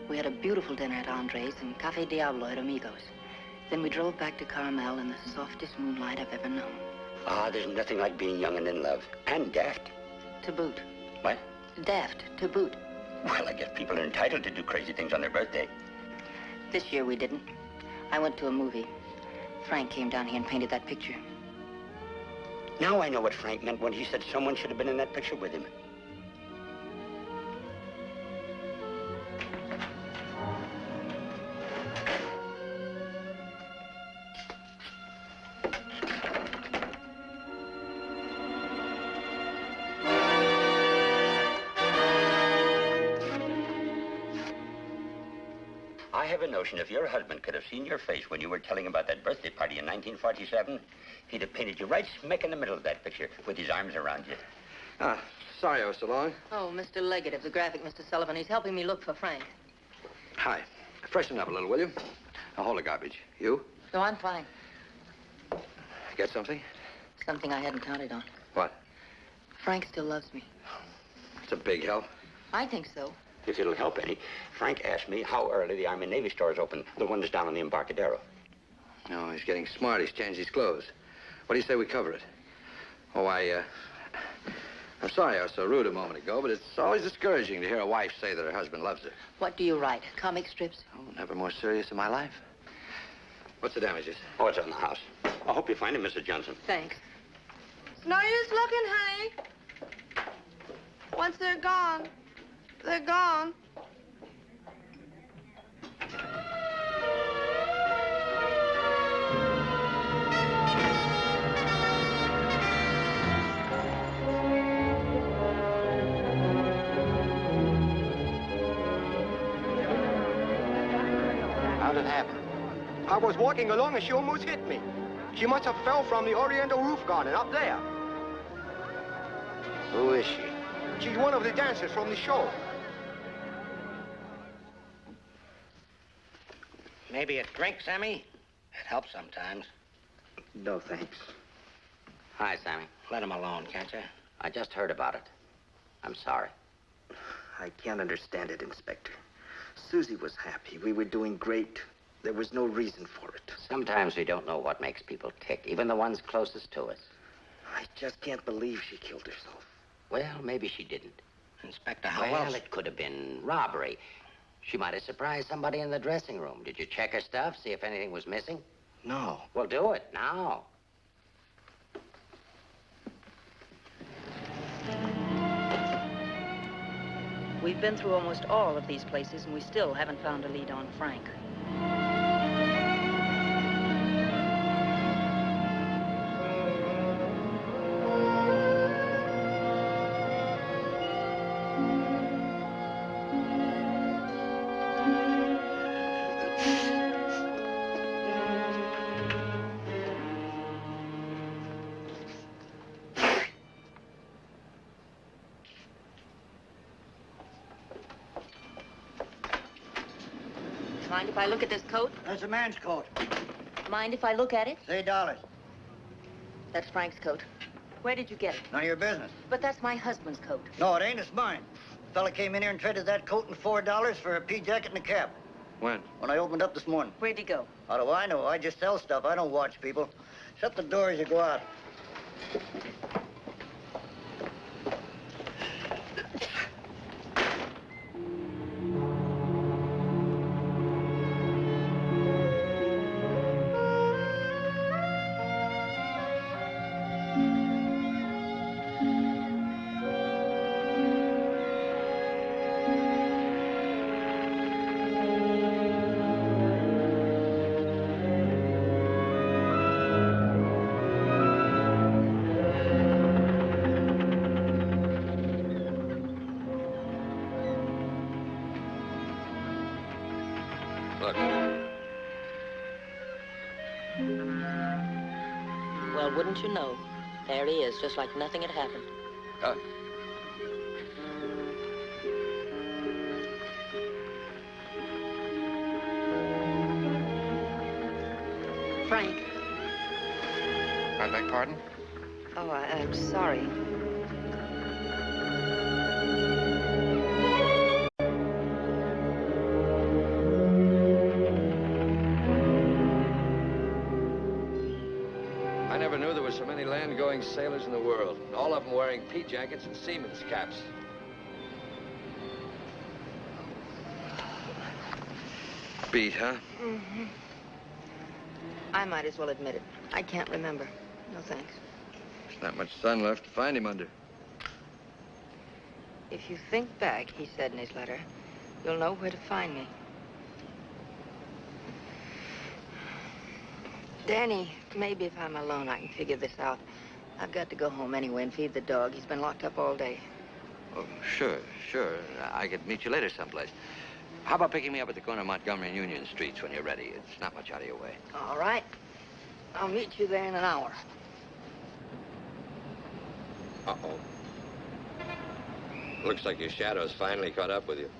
We had a beautiful dinner at Andre's and Café Diablo at Amigos. Then we drove back to Carmel in the softest moonlight I've ever known.
Ah, there's nothing like being young and in love. And daft.
To boot.
What?
Daft, to boot.
Well, I guess people are entitled to do crazy things on their birthday.
This year we didn't. I went to a movie. Frank came down here and painted that picture.
Now I know what Frank meant when he said someone should have been in that picture with him. I have a notion if your husband could have seen your face when you were telling about that birthday party in 1947, he'd have painted you right smack in the middle of that picture with his arms around you.
Ah, sorry I was so long.
Oh, Mr. Leggett of the graphic, Mr. Sullivan. He's helping me look for Frank.
Hi. Freshen up a little, will you? Now, hold the garbage. You?
No, I'm fine.
Get something?
Something I hadn't counted on.
What?
Frank still loves me.
It's a big help.
I think so.
If it'll help any, Frank asked me how early the Army and Navy stores open, the one that's down on the Embarcadero.
No, he's getting smart. He's changed his clothes. What do you say we cover it? Oh, I'm sorry I was so rude a moment ago, but it's always discouraging to hear a wife say that her husband loves her.
What do you write? Comic strips?
Oh, never more serious in my life. What's the damages?
Oh, it's on the house. I hope you find him, Mrs. Johnson.
Thanks.
It's no use looking, honey. Once they're gone, they're gone.
How'd it happen?
I was walking along and she almost hit me. She must have fell from the Oriental roof garden up there.
Who is she?
She's one of the dancers from the show.
Maybe a drink, Sammy? It helps sometimes.
No, thanks.
Hi, Sammy.
Let him alone, can't you?
I just heard about it. I'm sorry.
I can't understand it, Inspector. Susie was happy. We were doing great. There was no reason for it.
Sometimes we don't know what makes people tick, even the ones closest to us.
I just can't believe she killed herself.
Well, maybe she didn't.
Inspector, how
Well,
else?
it could have been robbery. She might have surprised somebody in the dressing room. Did you check her stuff, see if anything was missing?
No.
Well, do it now.
We've been through almost all of these places, and we still haven't found a lead on Frank. Mind if I look at this coat?
That's a man's coat.
Mind if I look at it?
$8.
That's Frank's coat. Where did you get it?
None of your business.
But that's my husband's coat.
No, it ain't. It's mine. Fella came in here and traded that coat and $4 for a pea jacket and a cap.
When?
When I opened up this morning.
Where'd he go?
How do I know? I just sell stuff. I don't watch people. Shut the door as you go out.
Look.
Well, wouldn't you know? There he is, just like nothing had happened. Frank.
I beg pardon?
Oh, I'm sorry.
I never knew there were so many land-going sailors in the world. All of them wearing pea jackets and seamen's caps. Beat, huh?
Mm-hmm. I might as well admit it. I can't remember. No thanks.
There's not much sun left to find him under.
If you think back, he said in his letter, you'll know where to find me. Danny, maybe if I'm alone, I can figure this out. I've got to go home anyway and feed the dog. He's been locked up all day.
Oh, sure. I could meet you later someplace. How about picking me up at the corner of Montgomery and Union Streets when you're ready? It's not much out of your way.
All right. I'll meet you there in an hour.
Uh-oh. Looks like your shadow's finally caught up with you.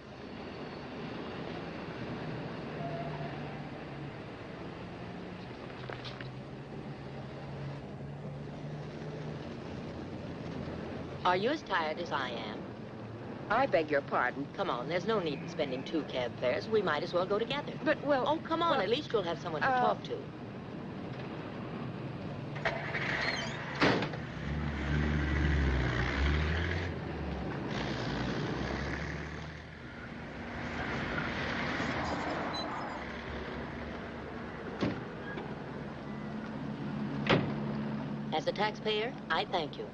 Are you as tired as I am? I beg your pardon. Come on, there's no need in spending 2 cab fares. We might as well go together. But, well... Oh, come on, at least you'll have someone to talk to. As a taxpayer, I thank you.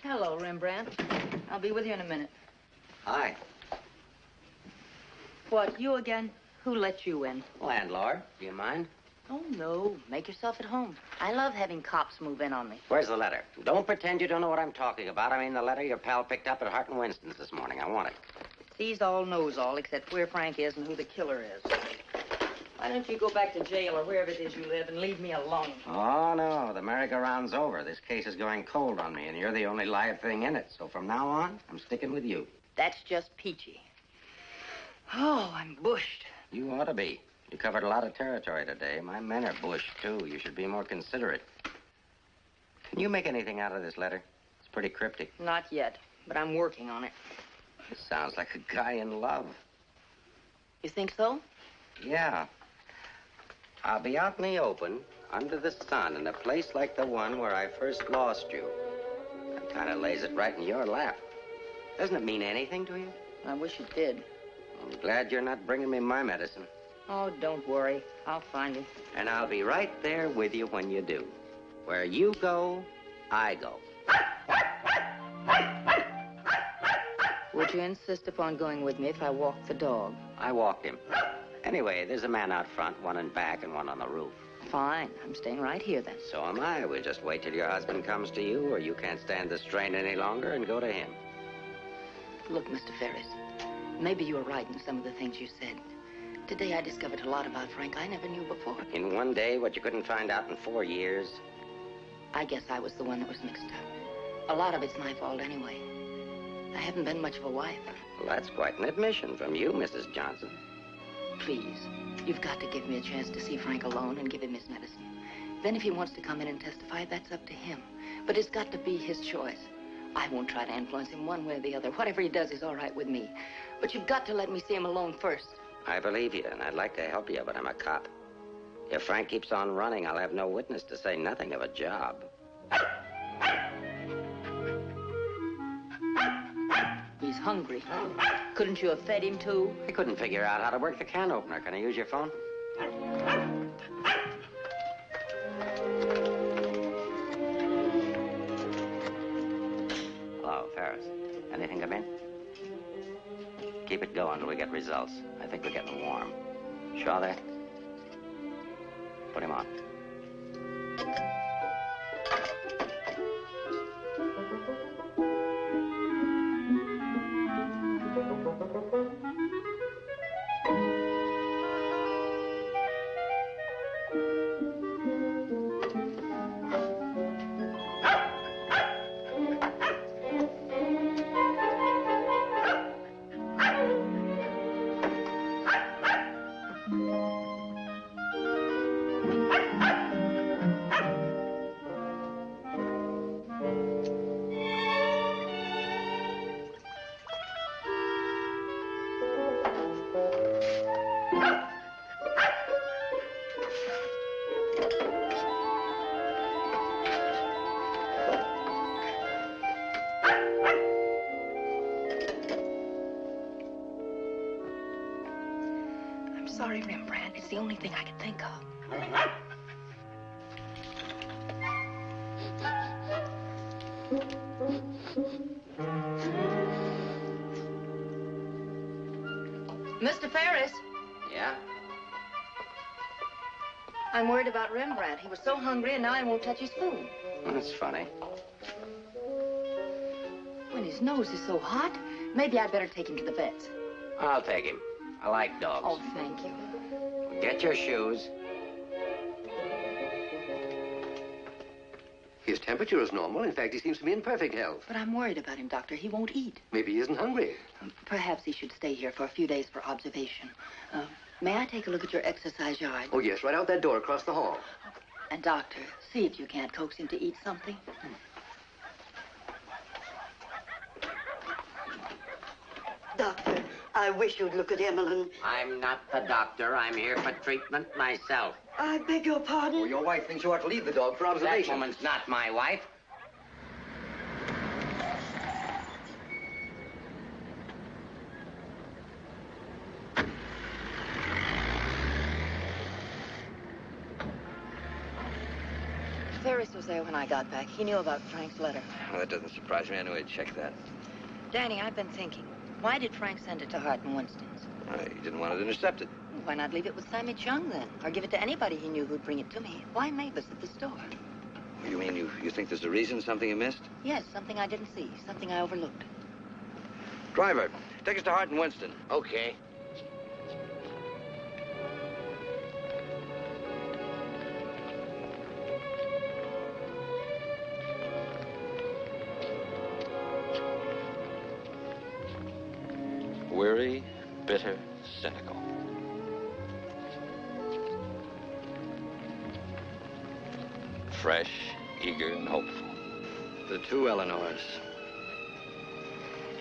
Hello, Rembrandt. I'll be with you in a minute.
Hi.
What, you again? Who let you in?
Landlord, do you mind?
Oh, no. Make yourself at home. I love having cops move in on me.
Where's the letter? Don't pretend you don't know what I'm talking about. I mean the letter your pal picked up at Hart and Winston's this morning. I want it.
Sees all, knows all, except where Frank is and who the killer is. Why don't you go back to jail or wherever it is you live and leave me alone?
Oh, no. The merry-go-round's over. This case is going cold on me, and you're the only live thing in it. So from now on, I'm sticking with you.
That's just peachy. Oh, I'm bushed.
You ought to be. You covered a lot of territory today. My men are bushed, too. You should be more considerate. Can you make anything out of this letter? It's pretty cryptic.
Not yet, but I'm working on it.
It sounds like a guy in love.
You think so?
Yeah. I'll be out in the open, under the sun, in a place like the one where I first lost you. That kind of lays it right in your lap. Doesn't it mean anything to you?
I wish it did.
I'm glad you're not bringing me my medicine.
Oh, don't worry. I'll find you.
And I'll be right there with you when you do. Where you go, I go.
Would you insist upon going with me if I walked the dog?
I walked him. Anyway, there's a man out front, one in back and one on the roof.
Fine. I'm staying right here, then.
So am I. We'll just wait till your husband comes to you, or you can't stand the strain any longer, and go to him.
Look, Mr. Ferris, maybe you were right in some of the things you said. Today I discovered a lot about Frank I never knew before.
In one day, what you couldn't find out in 4 years?
I guess I was the one that was mixed up. A lot of it's my fault anyway. I haven't been much of a wife.
Well, that's quite an admission from you, Mrs. Johnson.
Please, you've got to give me a chance to see Frank alone and give him his medicine. Then if he wants to come in and testify, that's up to him. But it's got to be his choice. I won't try to influence him one way or the other. Whatever he does is all right with me. But you've got to let me see him alone first.
I believe you, and I'd like to help you, but I'm a cop. If Frank keeps on running, I'll have no witness to say nothing of a job.
He's hungry. Couldn't you have fed him, too?
I couldn't figure out how to work the can opener. Can I use your phone? Hello, Ferris. Anything come in? Keep it going till we get results. I think we're getting warm. Shaw there? Put him on.
Sorry, Rembrandt. It's the only thing I could think of. Mr. Ferris?
Yeah?
I'm worried about Rembrandt. He was so hungry, and now he won't touch his food.
That's funny.
When his nose is so hot, maybe I'd better take him to the vet's.
I'll take him. I like dogs.
Oh, thank you.
Get your shoes.
His temperature is normal. In fact, he seems to be in perfect health.
But I'm worried about him, Doctor. He won't eat.
Maybe he isn't hungry.
Perhaps he should stay here for a few days for observation. May I take a look at your exercise yard?
Oh, yes, right out that door across the hall.
And, Doctor, see if you can't coax him to eat something.
Doctor, I wish you'd look at Emmeline.
I'm not the doctor. I'm here for treatment myself.
I beg your pardon?
Well, your wife thinks you ought to leave the dog for observation.
That woman's not my wife.
Ferris was there when I got back. He knew about Frank's letter.
Well, that doesn't surprise me. I knew he'd check that.
Danny, I've been thinking. Why did Frank send it to Hart and Winston's?
He didn't want it intercepted.
Why not leave it with Sammy Chung, then? Or give it to anybody he knew who'd bring it to me? Why Mavis at the store?
You mean you think there's a reason, something you missed?
Yes, something I didn't see, something I overlooked.
Driver, take us to Hart and Winston.
Okay.
bitter, cynical. Fresh, eager, and hopeful.
The two Eleanors.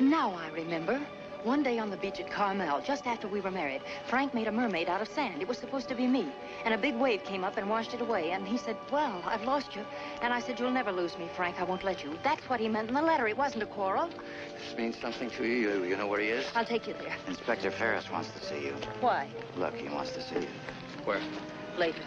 Now I remember. One day on the beach at Carmel, just after we were married, Frank made a mermaid out of sand. It was supposed to be me. And a big wave came up and washed it away. And he said, well, I've lost you. And I said, you'll never lose me, Frank. I won't let you. That's what he meant in the letter. It wasn't a quarrel.
This means something to you. You know where he is?
I'll take you there.
Inspector Ferris wants to see you.
Why?
Look, he wants to see you.
Where?
Later.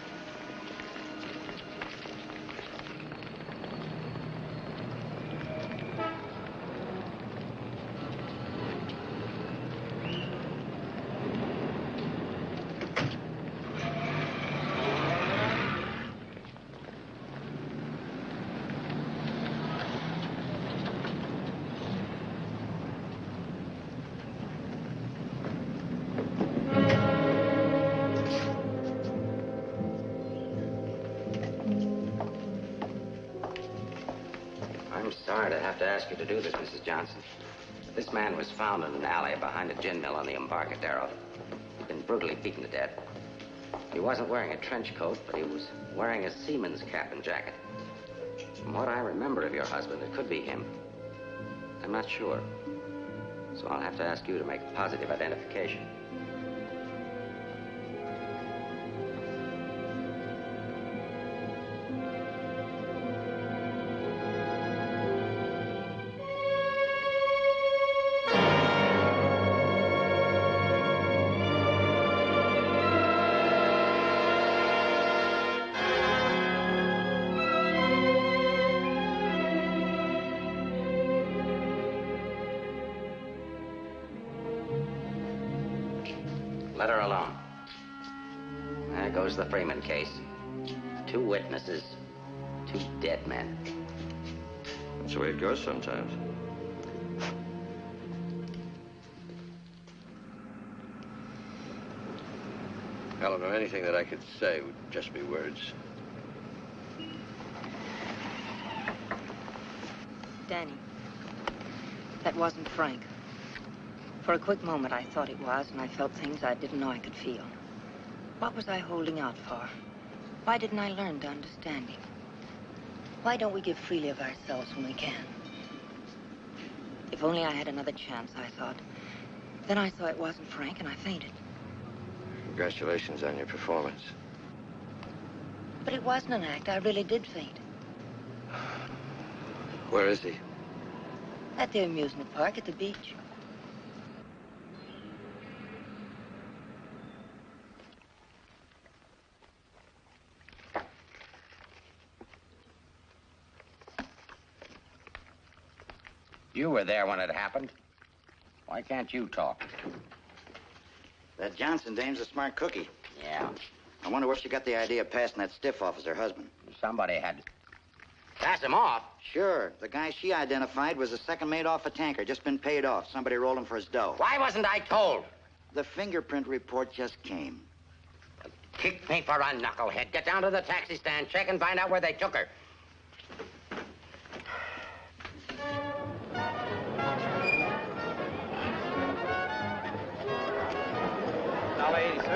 I'm sorry to have to ask you to do this, Mrs. Johnson. This man was found in an alley behind a gin mill on the Embarcadero. He'd been brutally beaten to death. He wasn't wearing a trench coat, but he was wearing a seaman's cap and jacket. From what I remember of your husband, it could be him. I'm not sure. So I'll have to ask you to make a positive identification. Let her alone. There goes the Freeman case. 2 witnesses, 2 dead men.
That's the way it goes sometimes. Eleanor, anything that I could say would just be words.
Danny, that wasn't Frank. For a quick moment, I thought it was, and I felt things I didn't know I could feel. What was I holding out for? Why didn't I learn to understand him? Why don't we give freely of ourselves when we can? If only I had another chance, I thought. Then I saw it wasn't Frank, and I fainted.
Congratulations on your performance.
But it wasn't an act. I really did faint.
Where is he?
At the amusement park at the beach.
You were there when it happened. Why can't you talk?
That Johnson dame's a smart cookie.
Yeah.
I wonder where she got the idea of passing that stiff off as her husband.
Somebody had to pass him off.
Sure. The guy she identified was the second mate off a tanker, just been paid off. Somebody rolled him for his dough.
Why wasn't I told?
The fingerprint report just came.
Kick me for a knucklehead. Get down to the taxi stand, check and find out where they took her.
$1.80, sir.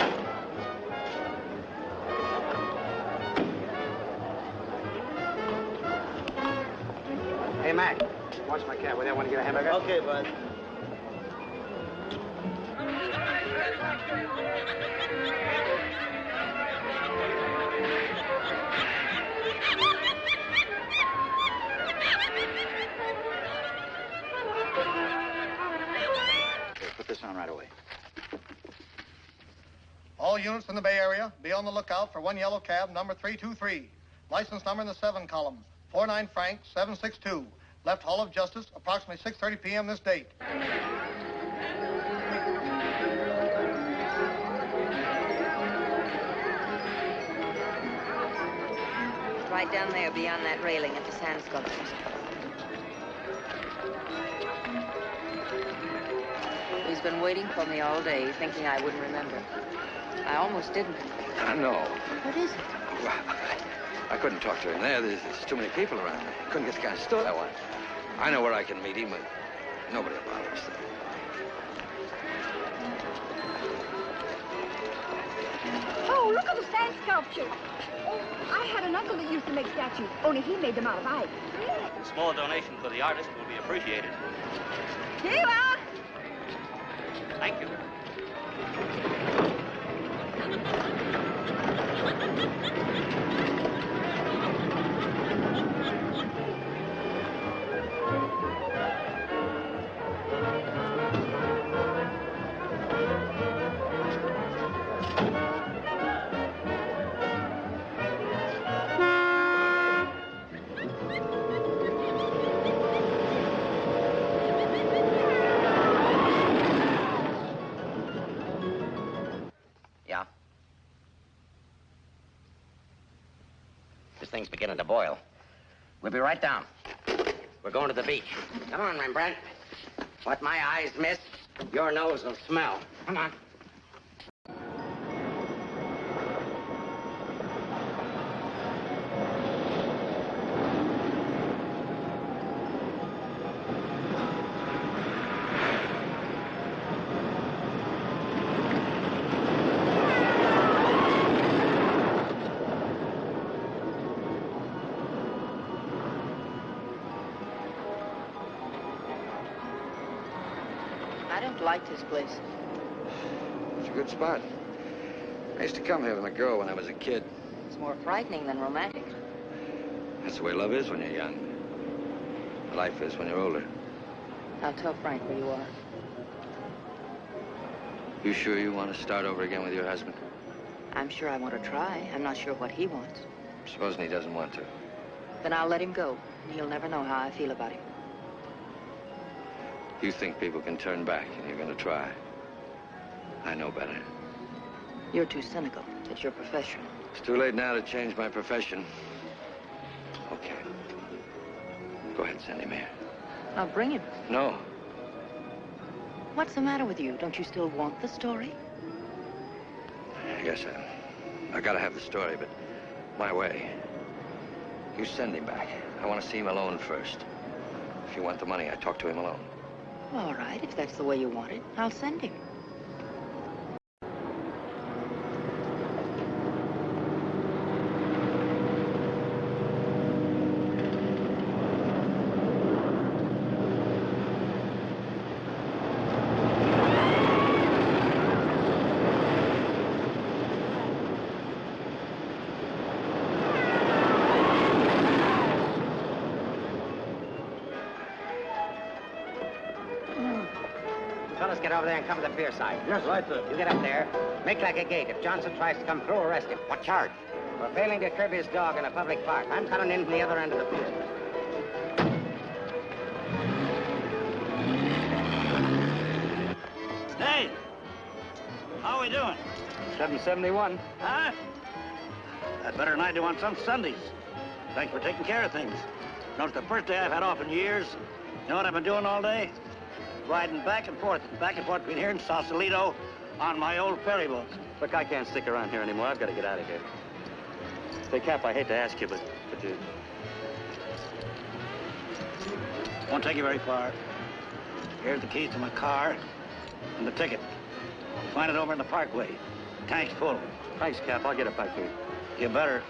Hey, Mac, watch my cab. Will you want to get a hamburger? Okay, bud.
Here, put this on right away.
All units in the Bay Area, be on the lookout for one yellow cab, number 323. License number in the 7 columns, 49 Frank 762. Left Hall of Justice, approximately 6:30 p.m. this date.
Right down there beyond that railing at the sand sculptures. He's been waiting for me all day, thinking I wouldn't remember. I almost didn't.
I know.
What is it?
Well, I couldn't talk to him there. There's too many people around. I couldn't get the guy stood. I know where I can meet him, but nobody will bother us.
look at the sand sculpture. Oh, I had an uncle that used to make statues, only he made them out of ice.
A small donation for the artist will be appreciated.
Here you are.
Thank you.
Yeah? This thing's beginning to boil. We'll be right down. We're going to the beach. Come on, Rembrandt. What my eyes miss, your nose will smell. Come on.
I don't like this place.
It's a good spot. I used to come here with my girl when I was a kid.
It's more frightening than romantic.
That's the way love is when you're young. Life is when you're older.
I'll tell Frank where you are.
You sure you want to start over again with your husband?
I'm sure I want to try. I'm not sure what he wants.
Supposing he doesn't want to.
Then I'll let him go. He'll never know how I feel about him.
You think people can turn back, and you're going to try. I know better.
You're too cynical. It's your profession.
It's too late now to change my profession. Okay. Go ahead, send him here.
I'll bring him.
No.
What's the matter with you? Don't you still want the story?
Yes, I gotta have the story, but my way. You send him back. I want to see him alone first. If you want the money, I talk to him alone.
All right, if that's the way you want it, I'll send him.
Get over there and cover the pier side.
Yes, right, sir.
You get up there. Make like a gate. If Johnson tries to come through, arrest him.
What charge?
For failing to curb his dog in a public park. I'm coming in from the other end of the pier.
Hey! How are we doing?
771.
Huh? That's better than I do on some Sundays. Thanks for taking care of things. You know, it's the first day I've had off in years. You know what I've been doing all day? Riding back and forth between here and Sausalito on my old ferry boat.
Look, I can't stick around here anymore. I've got to get out of here. Say, Cap, I hate to ask you, but you...
Won't take you very far. Here's the keys to my car and the ticket. Find it over in the parkway. Tank's full.
Thanks, Cap. I'll get it back to you.
You better.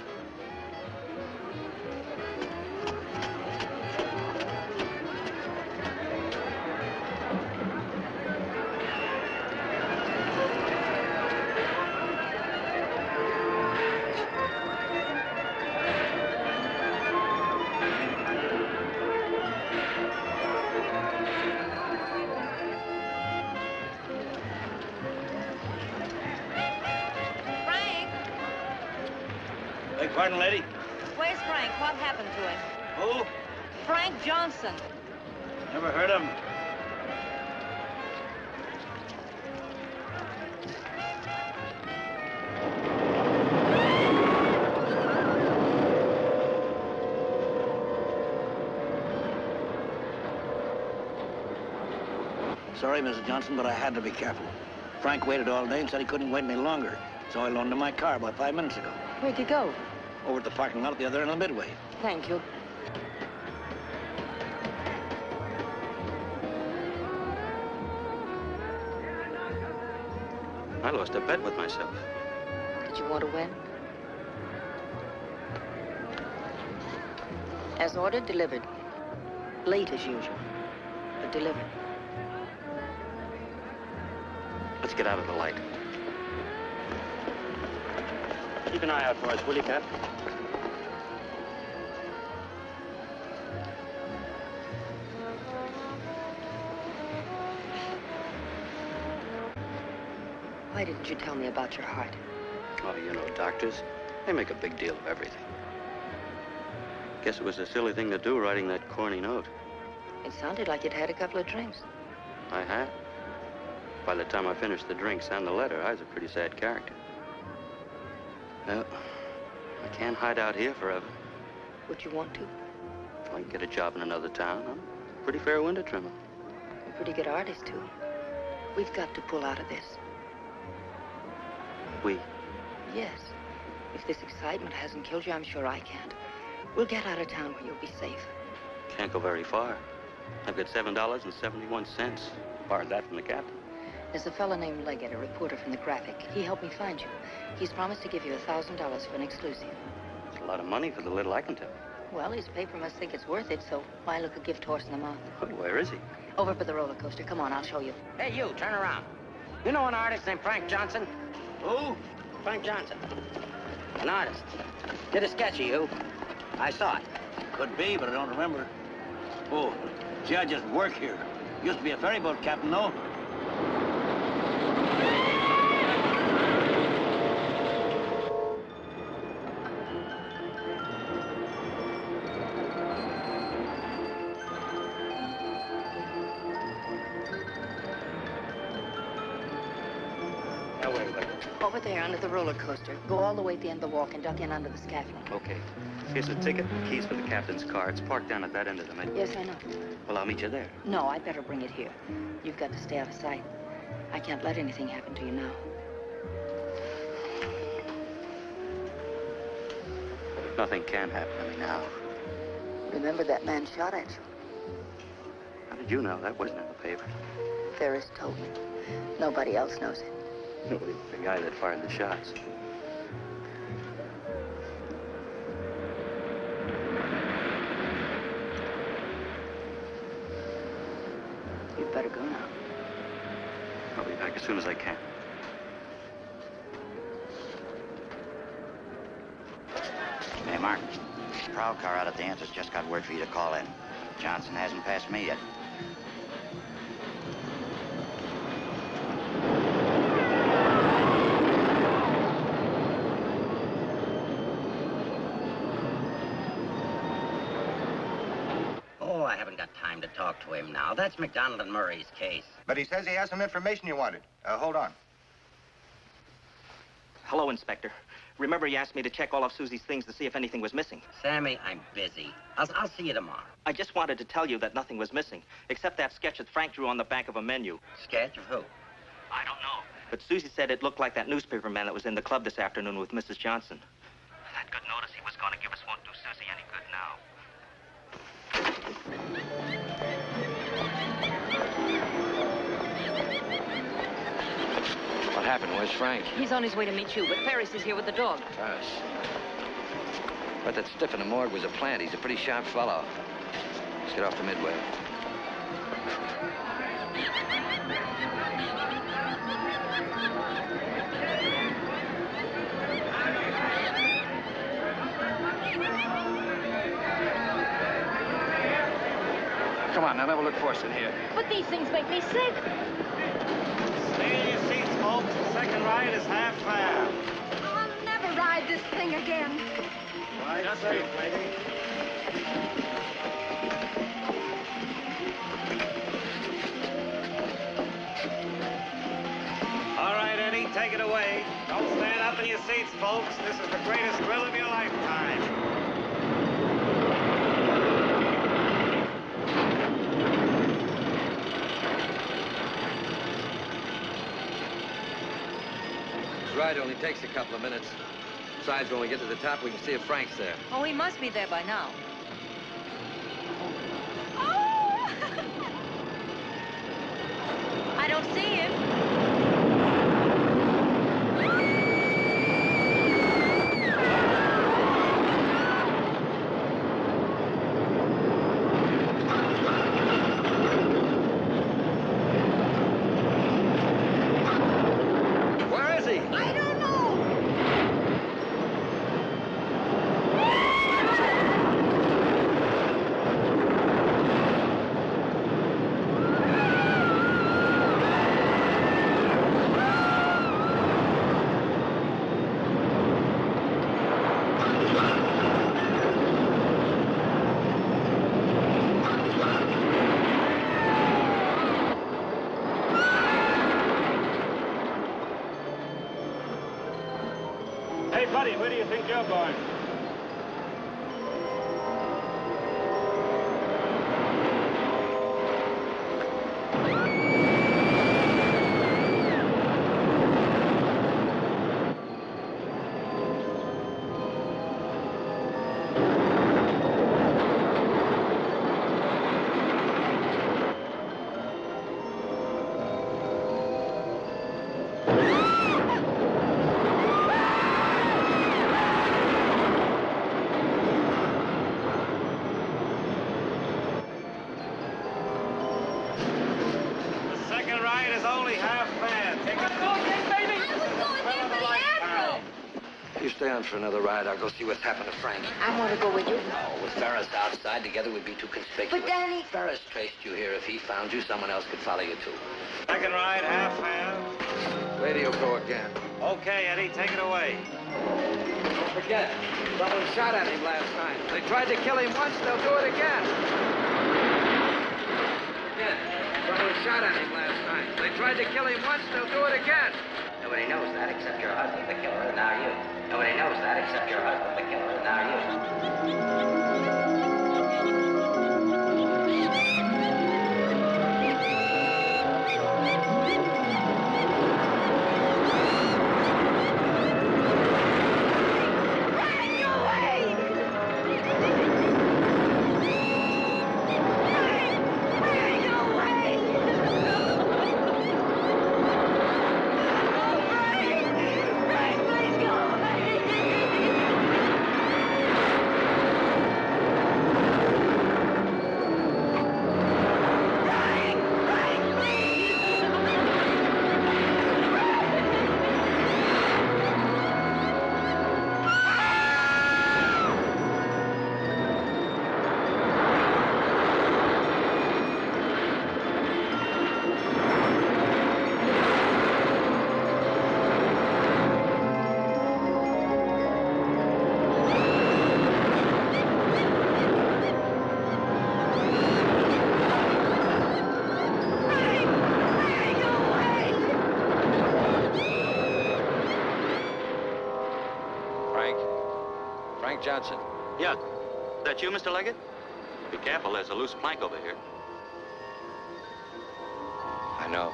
Pardon, lady?
Where's Frank? What happened to him?
Who?
Frank Johnson.
Never heard of him. Sorry, Mrs. Johnson, but I had to be careful. Frank waited all day and said he couldn't wait any longer, so I loaned him my car about 5 minutes ago.
Where'd you go?
Over at the parking lot at the other end of the Midway.
Thank you.
I lost a bet with myself.
that you want to win? As ordered, delivered. Late as usual, but delivered.
Let's get out of the light. Keep an eye out for us, will you, Cap?
Why didn't you tell me about your heart?
Oh, you know, doctors, they make a big deal of everything. Guess it was a silly thing to do, writing that corny note.
It sounded like you'd had a couple of drinks.
I had. By the time I finished the drinks and the letter, I was a pretty sad character. Well, I can't hide out here forever.
Would you want to?
If I can get a job in another town, I'm a pretty fair window trimmer.
You're a pretty good artist, too. We've got to pull out of this.
We?
Yes. If this excitement hasn't killed you, I'm sure I can't. We'll get out of town where you'll be safe.
Can't go very far. I've got $7.71. Borrowed that from the captain.
There's a fellow named Leggett, a reporter from the Graphic. He helped me find you. He's promised to give you $1,000 for an exclusive.
It's a lot of money for the little I can tell.
Well, his paper must think it's worth it, so why look a gift horse in the mouth?
Well, where is he?
Over by the roller coaster. Come on, I'll show you.
Hey, you, turn around. You know an artist named Frank Johnson?
Who?
Frank Johnson. An artist. Did a sketch of you. I saw it.
Could be, but I don't remember. Oh, gee, I just work here. Used to be a ferry boat captain, though.
Over there, under the roller coaster. Go all the way to the end of the walk and duck in under the scaffolding.
Okay. Here's the ticket and keys for the captain's car. It's parked down at that end of the menu.
Yes, I know.
Well, I'll meet you there.
No, I'd better bring it here. You've got to stay out of sight. I can't let anything happen to you now.
Nothing can happen to me now.
Remember that man shot at you?
How did you know? That wasn't in the paper.
Ferris told me. Nobody else knows it.
Nobody but the guy that fired the shots.
You'd better go now.
I'll be back as soon as I can.
Hey, Martin. Prowl car out at the entrance just got word for you to call in. Johnson hasn't passed me yet.
Oh, I haven't got time to talk to him now. That's McDonald and Murray's case.
But he says he has some information you wanted. Hold on.
Hello, Inspector. Remember you asked me to check all of Susie's things to see if anything was missing?
Sammy, I'm busy. I'll see you tomorrow.
I just wanted to tell you that nothing was missing, except that sketch that Frank drew on the back of a menu.
Sketch of who?
I don't know. But Susie said it looked like that newspaper man that was in the club this afternoon with Mrs. Johnson. That good notice he was going to give us won't do Susie any good now.
What happened? Where's Frank?
He's on his way to meet you, but Ferris is here with the dog.
Ferris. But that stiff in the morgue was a plant. He's a pretty sharp fellow. Let's get off to Midway. Come on, now have a look for us in here.
But these things make me sick.
Stay in your seats, folks. The second ride is half fare.
I'll never ride this thing again.
Right safe, lady. All right, Eddie, take it away. Don't stand up in your seats, folks. This is the greatest thrill of your lifetime.
Ride only takes a couple of minutes. Besides, when we get to the top, we can see if Frank's there.
Oh, he must be there by now.
I don't see him.
Eddie, where do you think you're going?
For another ride, I'll go see what's happened to Frank.
I want to go with you.
No, with Ferris outside, together we'd be too conspicuous.
But, Danny...
Ferris traced you here. If he found you, someone else could follow you, too.
Second ride, half fare.
Where do you go again?
Okay, Eddie, take it away.
Don't forget, someone shot at him last night. They tried to kill him once, they'll do it again. Again, someone shot at him last night. They tried to kill him once, they'll do it again.
Nobody knows that except your husband, the killer, and now you. Nobody knows that except your husband, the killer, and now you.
Johnson.
Yeah. That you, Mr. Leggett? Be careful, there's a loose plank over here.
I know.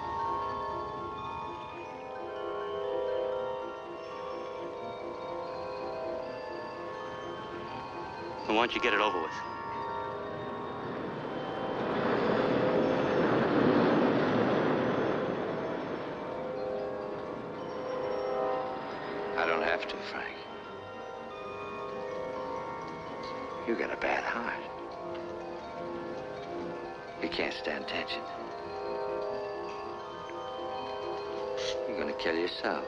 Well, why don't you get it over with?
I don't have to, Frank. You got a bad heart. You can't stand tension. You're gonna kill yourself.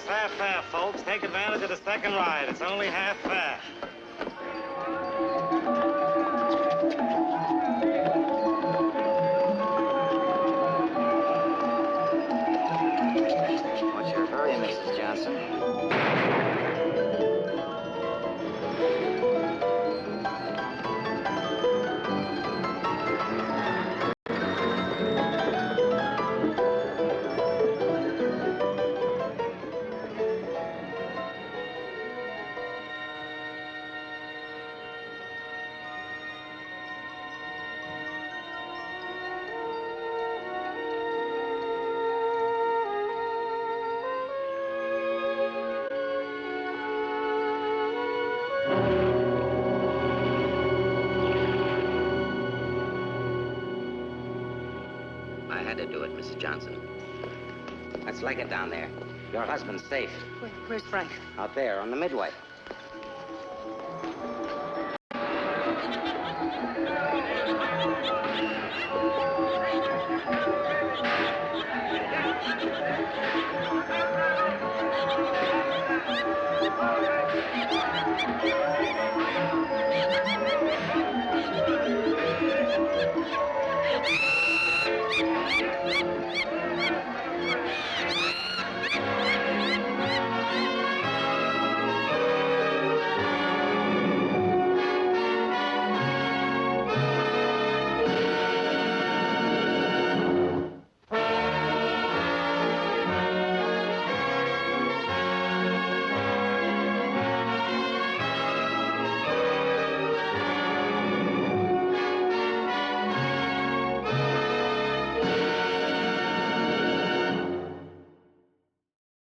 Half fare, folks. Take advantage of the second ride. It's only half fare.
What's your hurry, Mrs. Johnson? Mrs. Johnson. Let's leg it down there. Your husband's safe.
Where's Frank?
Out there, on the midway.